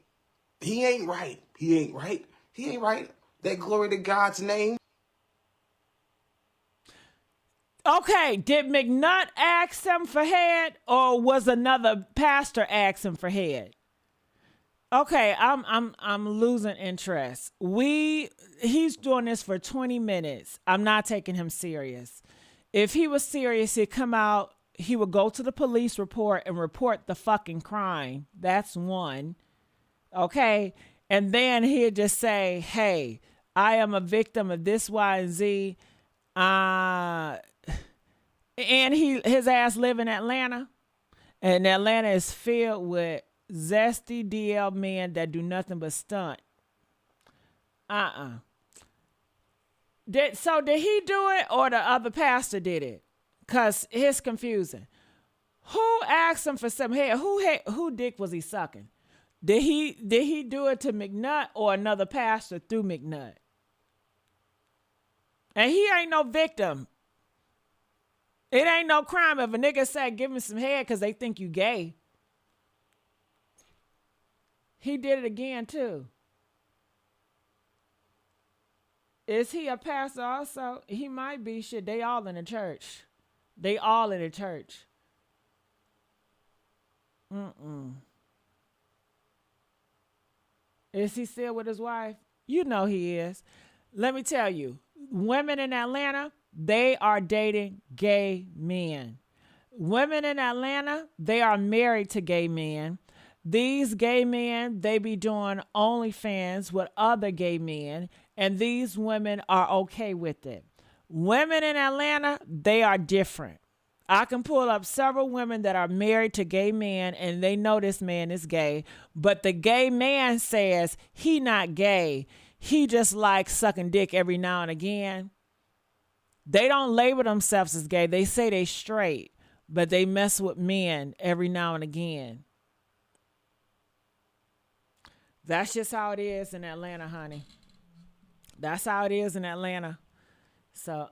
he ain't right. He ain't right. He ain't right. That glory to God's name. Okay, did McNutt ask him for head, or was another pastor ask him for head? Okay, I'm losing interest. He's doing this for 20 minutes. I'm not taking him serious. If he was serious, he'd come out, he would go to the police report and report the fucking crime. That's one. Okay? And then he'd just say, hey, I am a victim of this, Y, and Z. And his ass live in Atlanta. And Atlanta is filled with zesty DL men that do nothing but stunt. Did he do it or the other pastor did it? Cause it's confusing. Who asked him for some hair? Who dick was he sucking? Did he do it to McNutt or another pastor through McNutt? And he ain't no victim. It ain't no crime if a nigga say give me some head because they think you gay. He did it again too. Is he a pastor also? He might be. Shit, they all in the church. They all in the church. Is he still with his wife? You know he is. Let me tell you, women in Atlanta, they are dating gay men. Women in Atlanta, they are married to gay men. These gay men, they be doing OnlyFans with other gay men, and these women are okay with it. Women in Atlanta, they are different. I can pull up several women that are married to gay men and they know this man is gay, but the gay man says he not gay. He just likes sucking dick every now and again. They don't label themselves as gay. They say they straight, but they mess with men every now and again. That's just how it is in Atlanta, honey. That's how it is in Atlanta. So,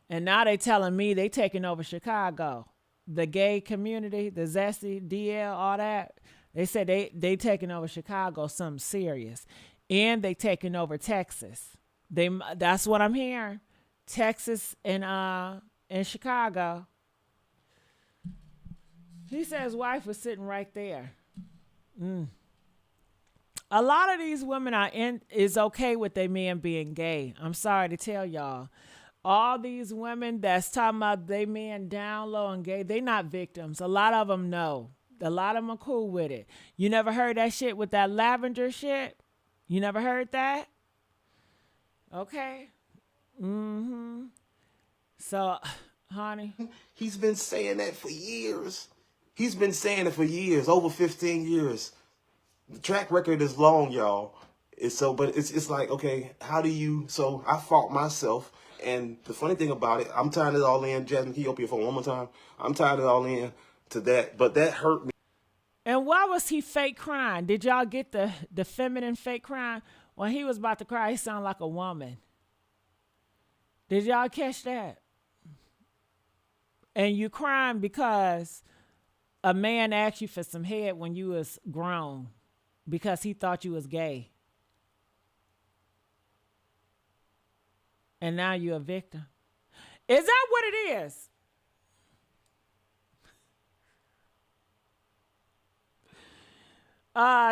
And now they telling me they taking over Chicago. The gay community, the ZESTY, DL, all that. They said they taking over Chicago, something serious. And they taking over Texas. That's what I'm hearing. Texas and Chicago. He said his wife was sitting right there. A lot of these women is okay with their men being gay. I'm sorry to tell y'all. All these women that's talking about they men down low and gay, they not victims. A lot of them know. A lot of them are cool with it. You never heard that shit with that lavender shit? You never heard that? Okay. So, honey. He's been saying that for years. He's been saying it for years, over 15 years. The track record is long, y'all. But it's like, okay, how do you? So I fought myself, and the funny thing about it, I'm tying it all in. Jasmine, can you open your phone one more time? I'm tying it all in to that, but that hurt me. And why was he fake crying? Did y'all get the feminine fake crying? When he was about to cry, he sounded like a woman. Did y'all catch that? And you crying because a man asked you for some head when you was grown because he thought you was gay. And now you're a victim. Is that what it is?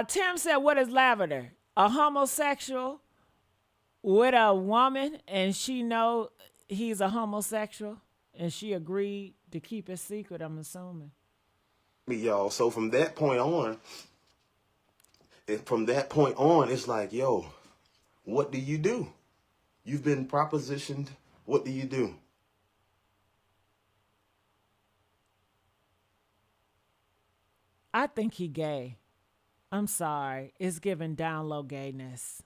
Tim said, what is lavender? A homosexual with a woman and she know he's a homosexual and she agreed to keep it secret, I'm assuming. Y'all, so from that point on, it's like, yo, what do you do? You've been propositioned. What do you do? I think he gay. I'm sorry. It's giving down low gayness.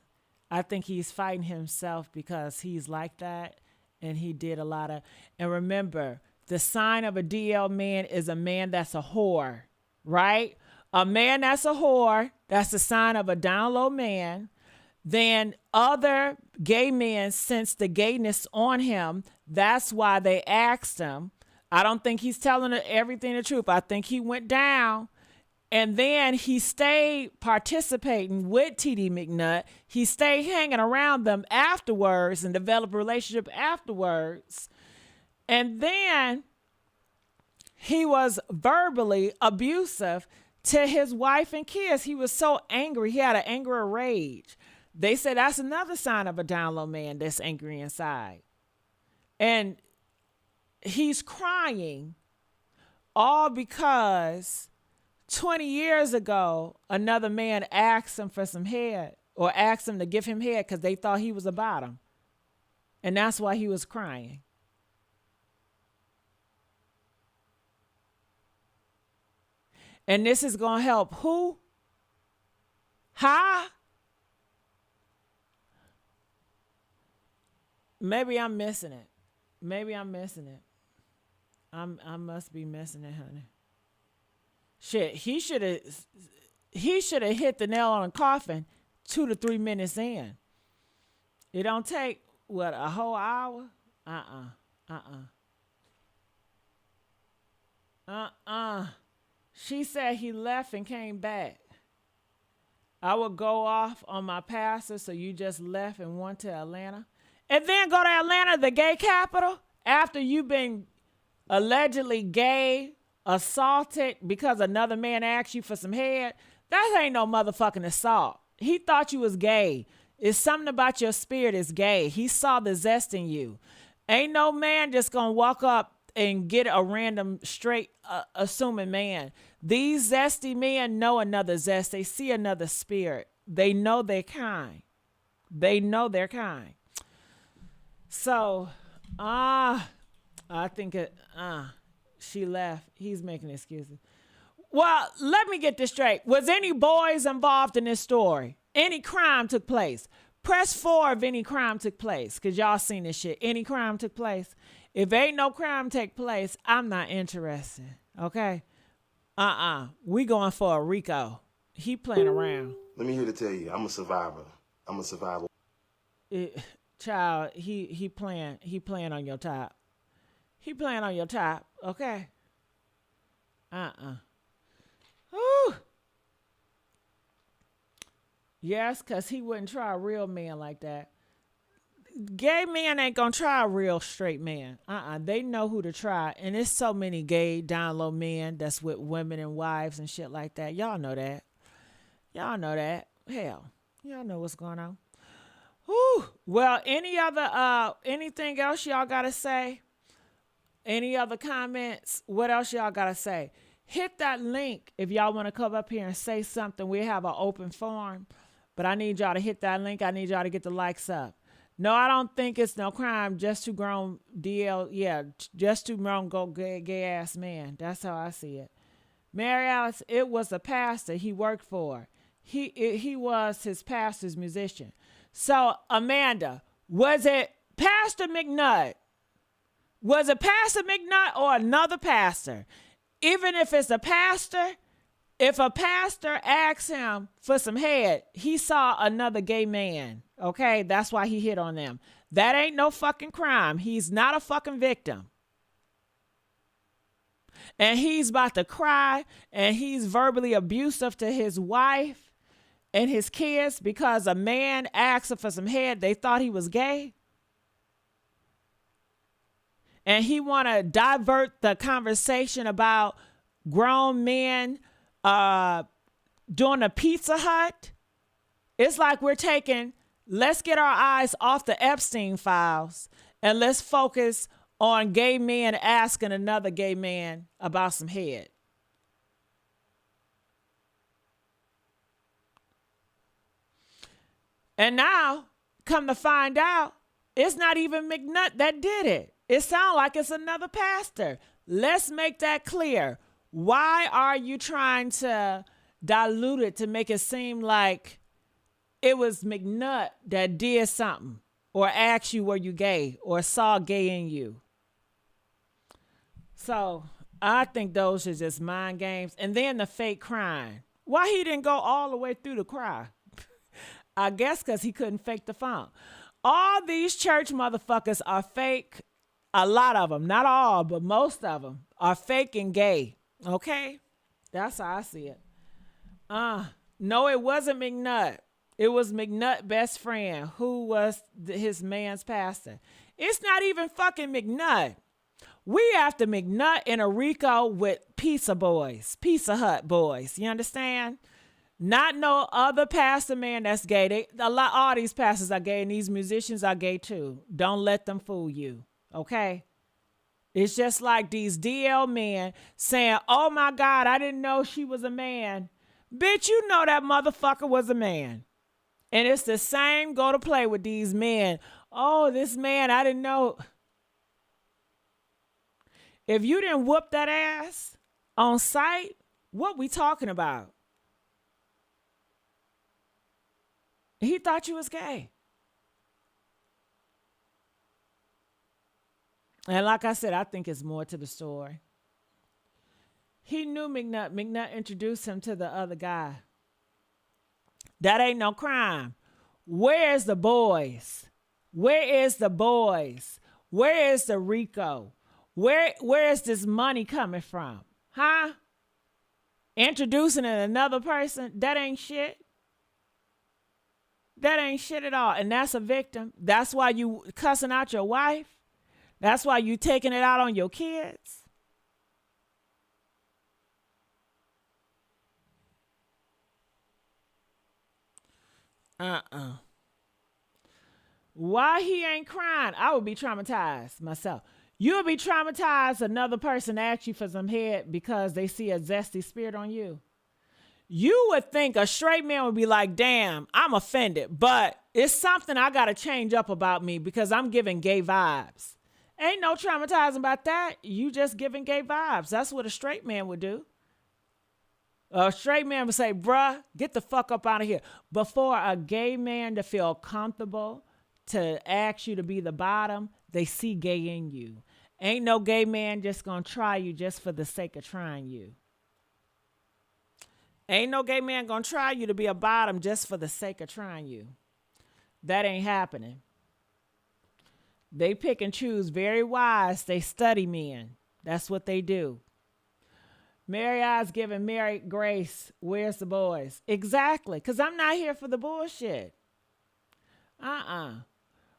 I think he's fighting himself because he's like that and he did a lot of. And remember, the sign of a DL man is a man that's a whore, right? A man that's a whore, that's the sign of a down low man. Then other gay men sense the gayness on him. That's why they asked him. I don't think he's telling everything the truth. I think he went down. And then he stayed participating with TD McNutt. He stayed hanging around them afterwards and developed a relationship afterwards. And then he was verbally abusive to his wife and kids. He was so angry. He had an anger rage. They said that's another sign of a down low man that's angry inside. And he's crying all because 20 years ago, another man asked him for some head or asked him to give him head because they thought he was about him. And that's why he was crying. And this is going to help who? Huh? Maybe I'm missing it. I must be missing it, honey. Shit, he should have hit the nail on the coffin 2 to 3 minutes in. It don't take, what, a whole hour? She said he left and came back. I would go off on my pastor, so you just left and went to Atlanta. And then go to Atlanta, the gay capital, after you've been allegedly gay, assaulted because another man asked you for some head. That ain't no motherfucking assault. He thought you was gay. It's something about your spirit is gay. He saw the zest in you. Ain't no man just gonna walk up and get a random straight assuming man. These zesty men know another zest. They see another spirit. They know their kind. So, I think she left. He's making excuses. Well, let me get this straight. Was any boys involved in this story? Any crime took place? Press 4 if any crime took place, because y'all seen this shit. Any crime took place? If ain't no crime take place, I'm not interested. Okay? We going for a RICO. He playing around. Let me here to tell you, I'm a survivor. Child, he playing on your top. He playing on your top, okay? Whew. Yes, because he wouldn't try a real man like that. Gay men ain't gonna try a real straight man. They know who to try. And there's so many gay down low men that's with women and wives and shit like that. Y'all know that. Y'all know that. Hell, y'all know what's going on. Whew. Well, anything else y'all gotta say? Any other comments? What else y'all gotta say? Hit that link if y'all want to come up here and say something. We have an open forum, but I need y'all to hit that link. I need y'all to get the likes up. No, I don't think it's no crime just to grown just to grown go gay ass man. That's how I see it. Mary Alice, it was a pastor he worked for. He was his pastor's musician. So Amanda, was it Pastor McNutt? Was it Pastor McNutt or another pastor? Even if it's a pastor, if a pastor asks him for some head, he saw another gay man. Okay, that's why he hit on them. That ain't no fucking crime. He's not a fucking victim. And he's about to cry and he's verbally abusive to his wife and his kids because a man asked him for some head. They thought he was gay. And he want to divert the conversation about grown men doing a Pizza Hut. It's like let's get our eyes off the Epstein files and let's focus on gay men asking another gay man about some head. And now, come to find out, it's not even McNutt that did it. It sounds like it's another pastor. Let's make that clear. Why are you trying to dilute it to make it seem like it was McNutt that did something or asked you were you gay or saw gay in you? So I think those are just mind games. And then the fake crying. Why he didn't go all the way through the cry? I guess because he couldn't fake the funk. All these church motherfuckers are fake. A lot of them, not all, but most of them are fake and gay. Okay? That's how I see it. No, it wasn't McNutt. It was McNutt's best friend who was his man's pastor. It's not even fucking McNutt. We after McNutt in a RICO with Pizza Hut boys. You understand? Not no other pastor man that's gay. All these pastors are gay and these musicians are gay too. Don't let them fool you. Okay? It's just like these DL men saying, oh my God, I didn't know she was a man. Bitch, you know that motherfucker was a man. And it's the same go to play with these men. Oh, this man, I didn't know. If you didn't whoop that ass on sight, what we talking about? He thought you was gay. And like I said, I think it's more to the story. He knew McNutt. McNutt introduced him to the other guy. That ain't no crime. Where's the boys? Where is the boys? Where is the RICO? Where is this money coming from? Huh? Introducing another person? That ain't shit. That ain't shit at all. And that's a victim. That's why you cussing out your wife. That's why you taking it out on your kids. Why he ain't crying? I would be traumatized myself. You would be traumatized another person asks you for some head because they see a zesty spirit on you. You would think a straight man would be like, damn, I'm offended, but it's something I got to change up about me because I'm giving gay vibes. Ain't no traumatizing about that. You just giving gay vibes. That's what a straight man would do. A straight man would say, bruh, get the fuck up out of here. But for a gay man to feel comfortable to ask you to be the bottom, they see gay in you. Ain't no gay man just gonna try you just for the sake of trying you. Ain't no gay man gonna try you to be a bottom just for the sake of trying you. That ain't happening. They pick and choose very wise. They study men. That's what they do. Mary I's giving Mary grace. Where's the boys? Exactly. Because I'm not here for the bullshit.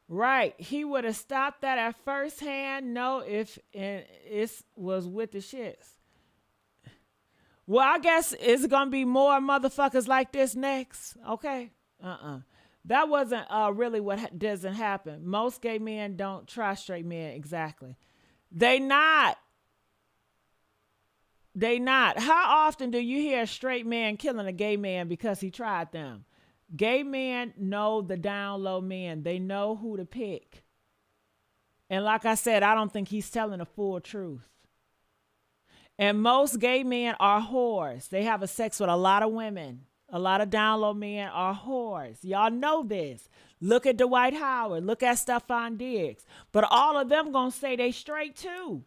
Right. He would have stopped that at first hand. No, if it was with the shits. Well, I guess it's going to be more motherfuckers like this next. Okay. That wasn't really what doesn't happen. Most gay men don't try straight men. Exactly. They not. How often do you hear a straight man killing a gay man because he tried them? Gay men know the down low men. They know who to pick. And like I said, I don't think he's telling the full truth. And most gay men are whores. They have a sex with a lot of women. A lot of down low men are whores. Y'all know this. Look at Dwight Howard. Look at Stephon Diggs. But all of them gonna say they straight too.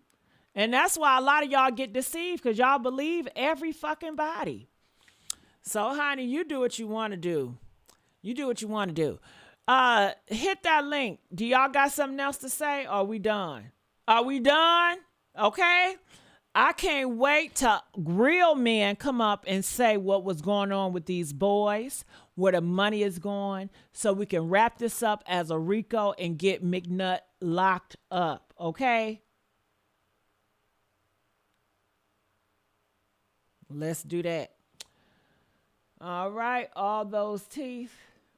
And that's why a lot of y'all get deceived, because y'all believe every fucking body. So, honey, you do what you want to do. You do what you want to do. Hit that link. Do y'all got something else to say? Or are we done? Are we done? Okay. I can't wait till real men come up and say what was going on with these boys, where the money is going, so we can wrap this up as a RICO and get McNutt locked up. Okay. Let's do that. All right. All those teeth.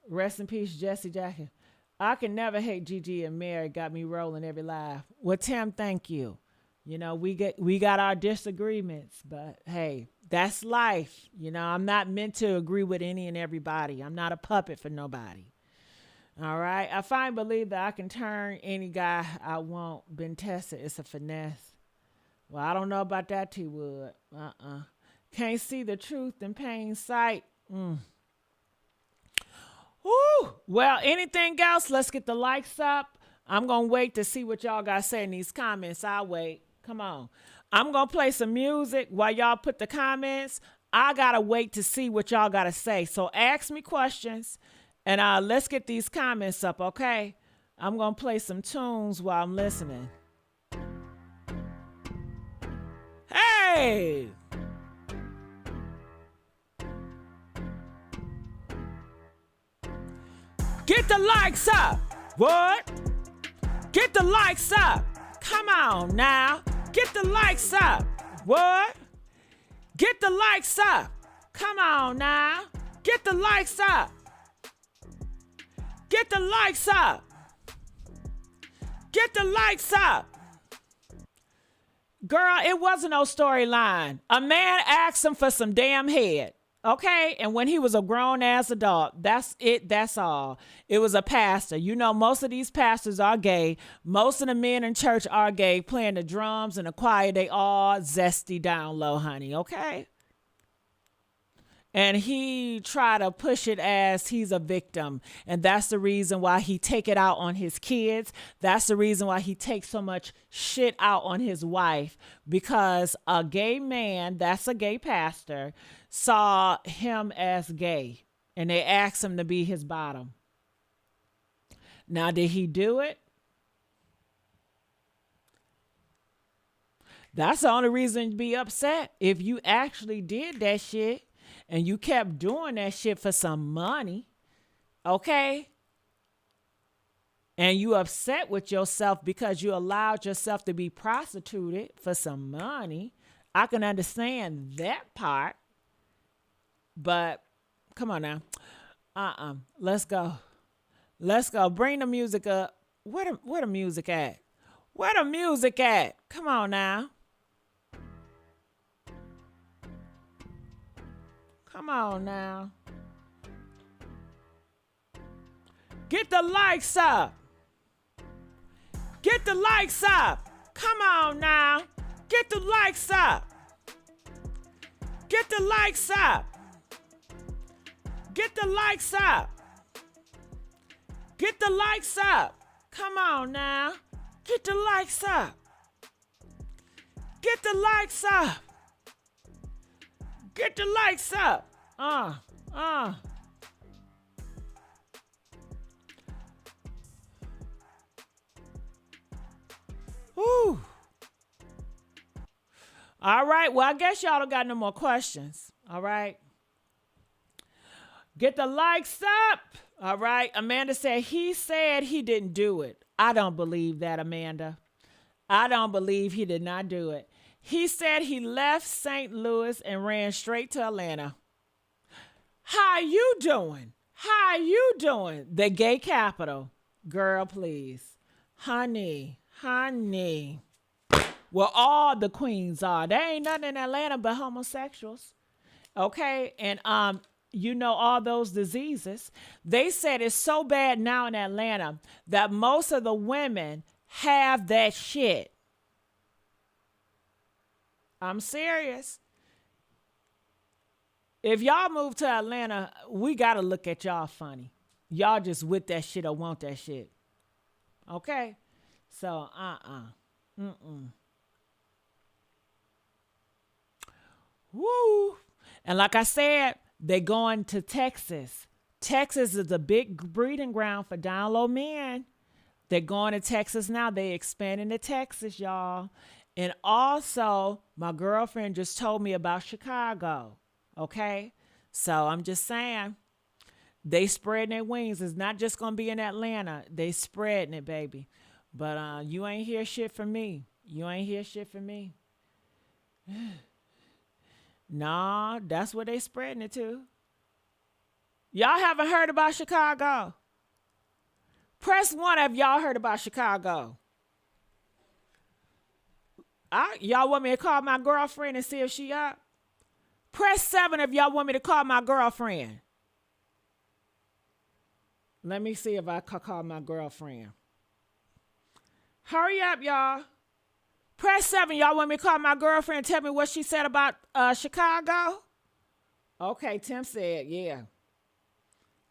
Rest in peace, Jesse Jackson. I can never hate Gigi and Mary. Got me rolling every live. Well, Tim, thank you. You know, we got our disagreements, but hey, that's life. You know, I'm not meant to agree with any and everybody. I'm not a puppet for nobody. All right. I finally believe that I can turn any guy I want. Been tested. It's a finesse. Well, I don't know about that, T Wood. Can't see the truth in plain sight. Woo. Well, anything else? Let's get the likes up. I'm going to wait to see what y'all got to say in these comments. I'll wait. Come on. I'm going to play some music while y'all put the comments. I got to wait to see what y'all got to say. So ask me questions, and let's get these comments up, okay? I'm going to play some tunes while I'm listening. Hey! Get the likes up. What? Get the likes up. Come on now. Get the likes up. What? Get the likes up. Come on now. Get the likes up. Get the likes up. Get the likes up. Girl, it wasn't no storyline. A man asked him for some damn head. Okay, and when he was a grown-ass adult, that's it, that's all. It was a pastor. You know, most of these pastors are gay. Most of the men in church are gay, playing the drums and the choir. They all zesty down low, honey, okay? And he tried to push it as he's a victim. And that's the reason why he take it out on his kids. That's the reason why he takes so much shit out on his wife. Because a gay man, that's a gay pastor, saw him as gay. And they asked him to be his bottom. Now, did he do it? That's the only reason to be upset. If you actually did that shit, and you kept doing that shit for some money, okay? And you upset with yourself because you allowed yourself to be prostituted for some money. I can understand that part. But come on now. Let's go. Let's go. Bring the music up. Where the music at? Where the music at? Come on now. Come on now. Get the likes up. Get the likes up. Come on now. Get the likes up. Get the likes up. Get the likes up. Get the likes up. Come on now. Get the likes up. Get the likes up. Get the likes up. All right. Well, I guess y'all don't got no more questions. All right. Get the likes up. All right. Amanda said he didn't do it. I don't believe that, Amanda. I don't believe he did not do it. He said he left St. Louis and ran straight to Atlanta. How you doing? How you doing? The gay capital. Girl, please. Honey. Well, all the queens are. There ain't nothing in Atlanta but homosexuals. Okay? And all those diseases. They said it's so bad now in Atlanta that most of the women have that shit. I'm serious. If y'all move to Atlanta, we got to look at y'all funny. Y'all just with that shit or want that shit. Okay? So, Woo. And like I said, they going to Texas. Texas is a big breeding ground for down low men. They're going to Texas now. They expanding to Texas, y'all. And also, my girlfriend just told me about Chicago. Okay? So I'm just saying, they spreading their wings. It's not just going to be in Atlanta. They spreading it, baby. But you ain't hear shit from me. You ain't hear shit from me. Nah, that's where they spreading it to. Y'all haven't heard about Chicago? Press 1 if y'all heard about Chicago. Y'all want me to call my girlfriend and see if she up? Press 7 if y'all want me to call my girlfriend. Let me see if I can call my girlfriend. Hurry up, y'all. Press 7. Y'all want me to call my girlfriend and tell me what she said about Chicago? Okay, Tim said, yeah.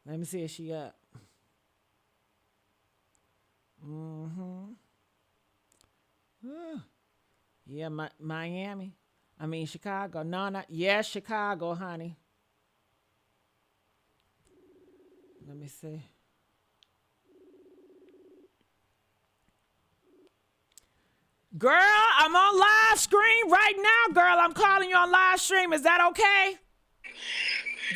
Let me see if she up. Yeah, Miami. I mean, Chicago. No, not. Yes, Chicago, honey. Let me see. Girl, I'm on live stream right now, girl. I'm calling you on live stream. Is that okay?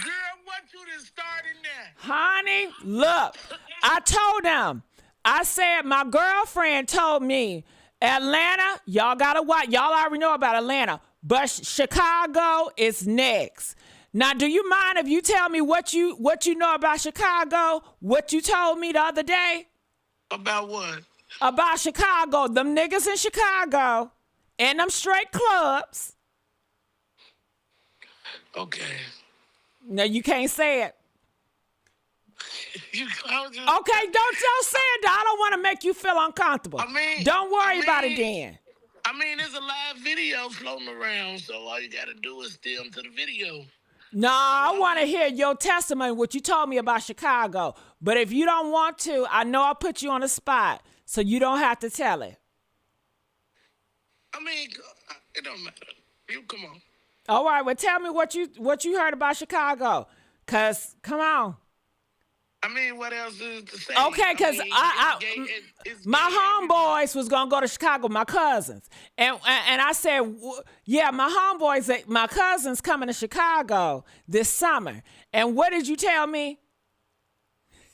Girl, what you done started there? Honey, look, I told them. I said my girlfriend told me Atlanta, y'all gotta watch. Y'all already know about Atlanta, but Chicago is next. Now, do you mind if you tell me what you know about Chicago? What you told me the other day? About what? About Chicago, them niggas in Chicago, and them straight clubs. Okay. No, you can't say it. Okay, don't say it. I don't want to make you feel uncomfortable. Don't worry about it then. There's a live video floating around, so all you gotta do is steer them to the video. No, I want to hear your testimony, what you told me about Chicago. But if you don't want to, I know I put you on the spot, so you don't have to tell it. It don't matter. You come on. All right, well, tell me what you heard about Chicago. Cause come on. What else is to say? Okay, because my homeboys was going to go to Chicago, my cousins. And I said, yeah, my cousins coming to Chicago this summer. And what did you tell me?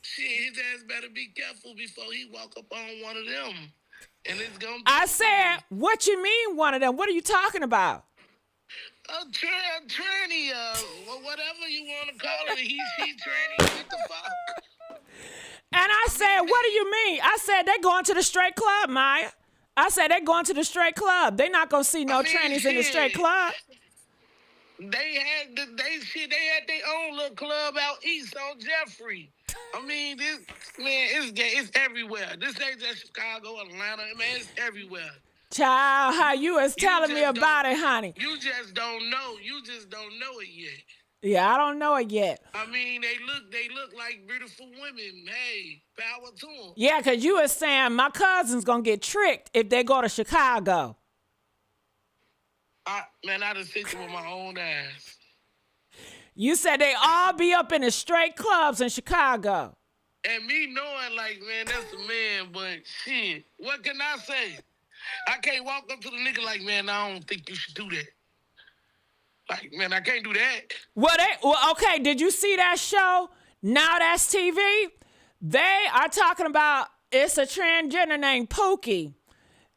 Shit, his ass better be careful before he walk up on one of them. And it's going to be... I said, what you mean one of them? What are you talking about? A tranny, whatever you want to call it, he, she, tranny, what the fuck? And I said, what do you mean? I said, they going to the straight club, Maya. I said, they going to the straight club. They not going to see no trannies in the straight club. They had their own little club out east on Jeffrey. It's everywhere. This ain't just Chicago, Atlanta, man, it's everywhere. Child, how you was telling me about it, honey. You just don't know. You just don't know it yet. Yeah, I don't know it yet. They look like beautiful women. Hey, power to them. Yeah, because you was saying my cousin's going to get tricked if they go to Chicago. I done seen it with my own eyes. You said they all be up in the straight clubs in Chicago. And me knowing, that's a man, but shit, what can I say? I can't walk up to the nigga like, man, I don't think you should do that. Like, man, I can't do that. Well, okay, did you see that show? Now That's TV? They are talking about, it's a transgender named Pookie.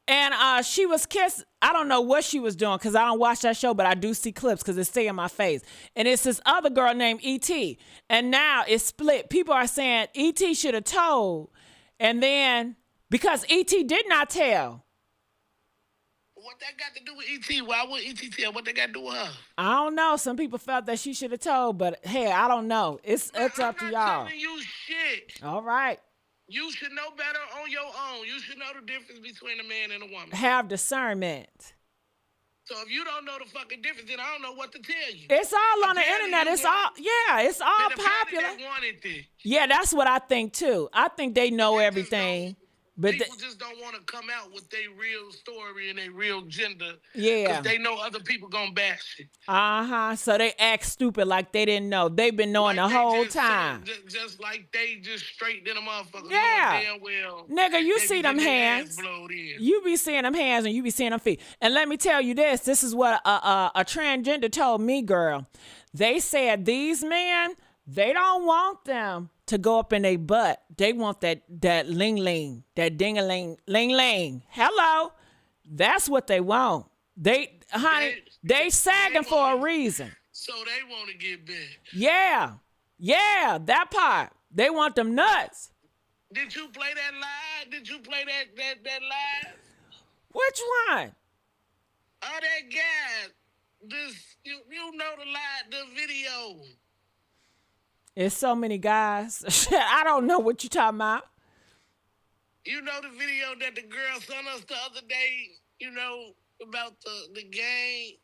And she was kissed. I don't know what she was doing because I don't watch that show, but I do see clips because it's stay in my face. And it's this other girl named E.T. And now it's split. People are saying E.T. should have told. And then, because E.T. did not tell. What that got to do with E.T.? Why would E.T. tell? What they got to do with her? I don't know. Some people felt that she should have told, but hey, I don't know. It's up to y'all. I'm not telling you shit. All right. You should know better on your own. You should know the difference between a man and a woman. Have discernment. So if you don't know the fucking difference, then I don't know what to tell you. It's all on the internet. It's all popular. Yeah, that's what I think too. I think they know everything. But people just don't want to come out with their real story and their real gender. Yeah. Because they know other people going to bash it. Uh-huh. So they act stupid like they didn't know. They've been knowing the whole time. Just like they just straight in the motherfucker. Yeah. Damn well, nigga, you see them hands. You be seeing them hands and you be seeing them feet. And let me tell you this. This is what a transgender told me, girl. They said these men, they don't want them to go up in their butt. They want that ling-ling, that ding-a-ling, ling-ling. Hello. That's what they want. They sagging for a reason. So they want to get big. Yeah. Yeah, that part. They want them nuts. Did you play that live? Did you play that live? Which one? Oh, that guy. You know the live, the video. It's so many guys. I don't know what you're talking about. You know the video that the girl sent us the other day, you know, about the game?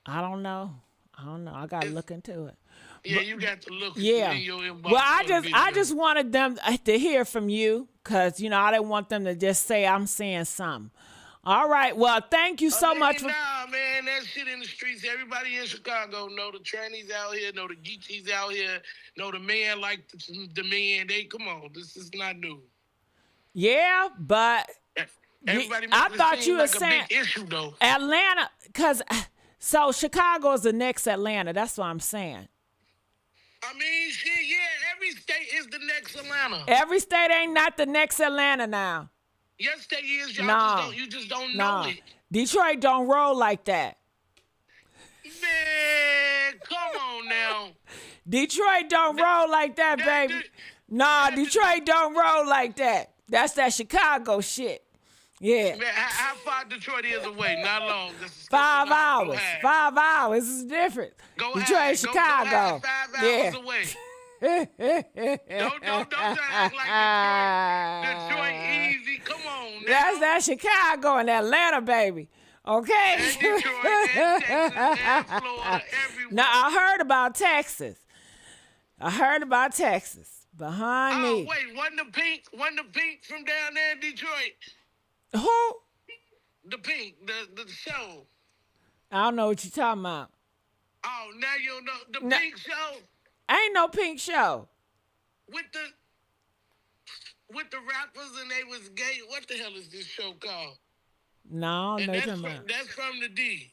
I don't know. I got to look into it. Yeah, you got to look in your inbox. Well, I just wanted them to hear from you because, you know, I didn't want them to just say I'm saying something. All right. Well, thank you so much. Nah, man, that shit in the streets. Everybody in Chicago know the trannies out here, know the geechies out here, know the man like the man. Come on, this is not new. Yeah, but I thought you were like saying a big issue though. Atlanta, so Chicago is the next Atlanta. That's what I'm saying. I mean, shit, yeah, every state is the next Atlanta. Every state ain't not the next Atlanta now. Yes, they is. You just don't know it. Detroit don't roll like that. Man, come on now. Detroit don't roll like that, baby. Detroit don't roll like that. That's that Chicago shit. Yeah. Man, how far Detroit is away? Not long. 5 hours. 5 hours is different. Detroit, Chicago. 5 hours away. don't try to act like Detroit easy. Come on. That's that Chicago and Atlanta, baby. Okay. And Detroit and Texas and Florida, everywhere. Now I heard about Texas. But honey. Oh wait, wasn't the pink from down there in Detroit? Who? The Pink, the show. I don't know what you're talking about. Oh, now you don't know the Pink show. Ain't no Pink show. With the rappers and they was gay. What the hell is this show called? No, that's from the D.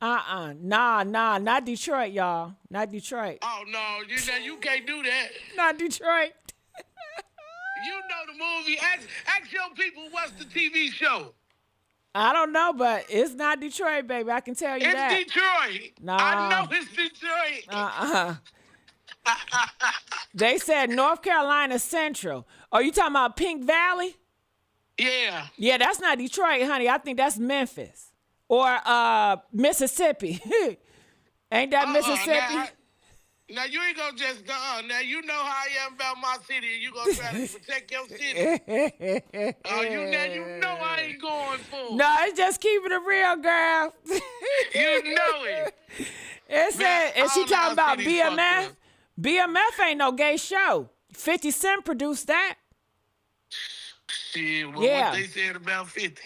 Nah, not Detroit, y'all. Not Detroit. Oh no, you can't do that. Not Detroit. You know the movie. Ask your people what's the TV show. I don't know, but it's not Detroit, baby. I can tell you that. It's Detroit. No. I know it's Detroit. They said North Carolina Central. Are you talking about Pink Valley? Yeah. Yeah, that's not Detroit, honey. I think that's Memphis or Mississippi. Ain't that Mississippi? Now you ain't gonna just now you know how I am about my city. You gonna try to protect your city. You know I ain't going for. No, it's just keeping it real, girl. You know it. It said, and she talking about BMF. BMF ain't no gay show. 50 Cent produced that. Shit, what they said about 50?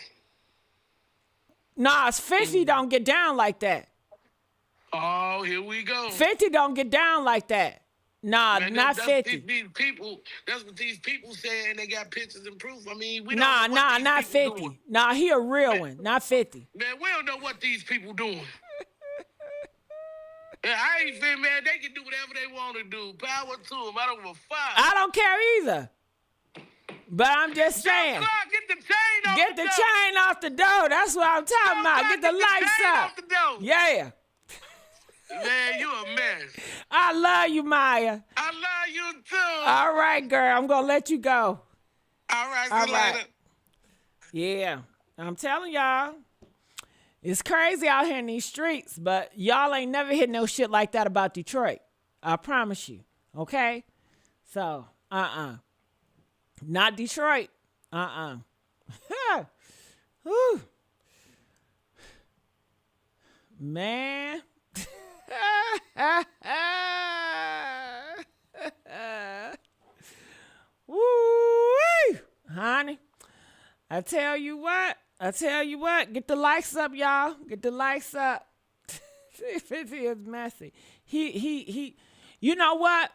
Nah, it's 50 don't get down like that. Oh, here we go. 50 don't get down like that. Nah, Man, not that's 50. These people, that's what these people saying. They got pictures and proof. I mean, we Nah, don't know what not these people 50. doing. Nah, he a real one, not 50. Man, we don't know what these people doing. Yeah, I ain't saying, man, they can do whatever they want to do. Power to them. I don't give a fuck. I don't care either. But I'm just saying. Clark, get the chain off Get the chain off the door. That's what I'm talking about. Clark, Get the lights chain up. off the door. Yeah. Man, you a mess. I love you, Maya. I love you too. All right, girl. I'm going to let you go. All right, All see right. later. Yeah. I'm telling y'all. It's crazy out here in these streets, but y'all ain't never hit no shit like that about Detroit. I promise you. Okay? So, Not Detroit. Whew. Man. Woo-wee. Honey, I tell you what, get the lights up, y'all. Get the lights up. 50 is messy. He, you know what?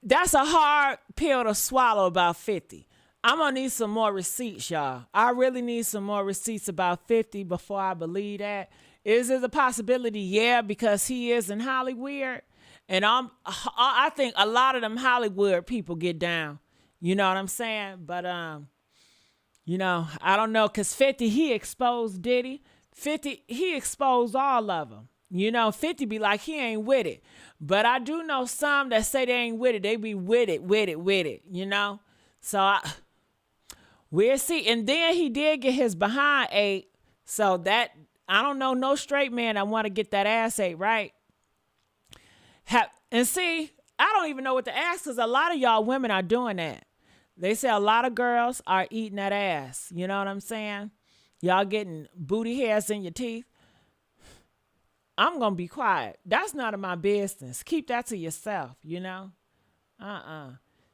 That's a hard pill to swallow about 50. I'm going to need some more receipts, y'all. I really need some more receipts about 50 before I believe that. Is it a possibility? Yeah, because he is in Hollywood. And I think a lot of them Hollywood people get down. You know what I'm saying? But, you know, I don't know. Because 50, he exposed Diddy. 50, he exposed all of them. You know, 50 be like, he ain't with it. But I do know some that say they ain't with it. They be with it, you know? So, we'll see. And then he did get his behind ate. So that, I don't know no straight man that want to get that ass ate, right? And see, I don't even know what to ask because a lot of y'all women are doing that. They say a lot of girls are eating that ass. You know what I'm saying? Y'all getting booty hairs in your teeth. I'm going to be quiet. That's none of my business. Keep that to yourself, you know?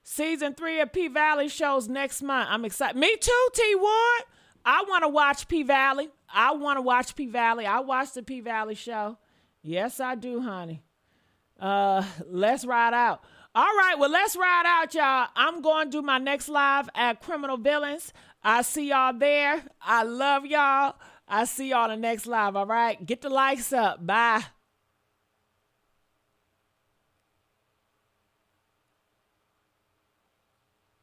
Season 3 of P-Valley shows next month. I'm excited. Me too, T-Ward. I want to watch P-Valley. I watched the P-Valley show. Yes, I do, honey. Let's ride out. All right, well, let's ride out, y'all. I'm going to do my next live at Criminal Villains. I see y'all there. I love y'all. I see y'all the next live, all right? Get the likes up. Bye.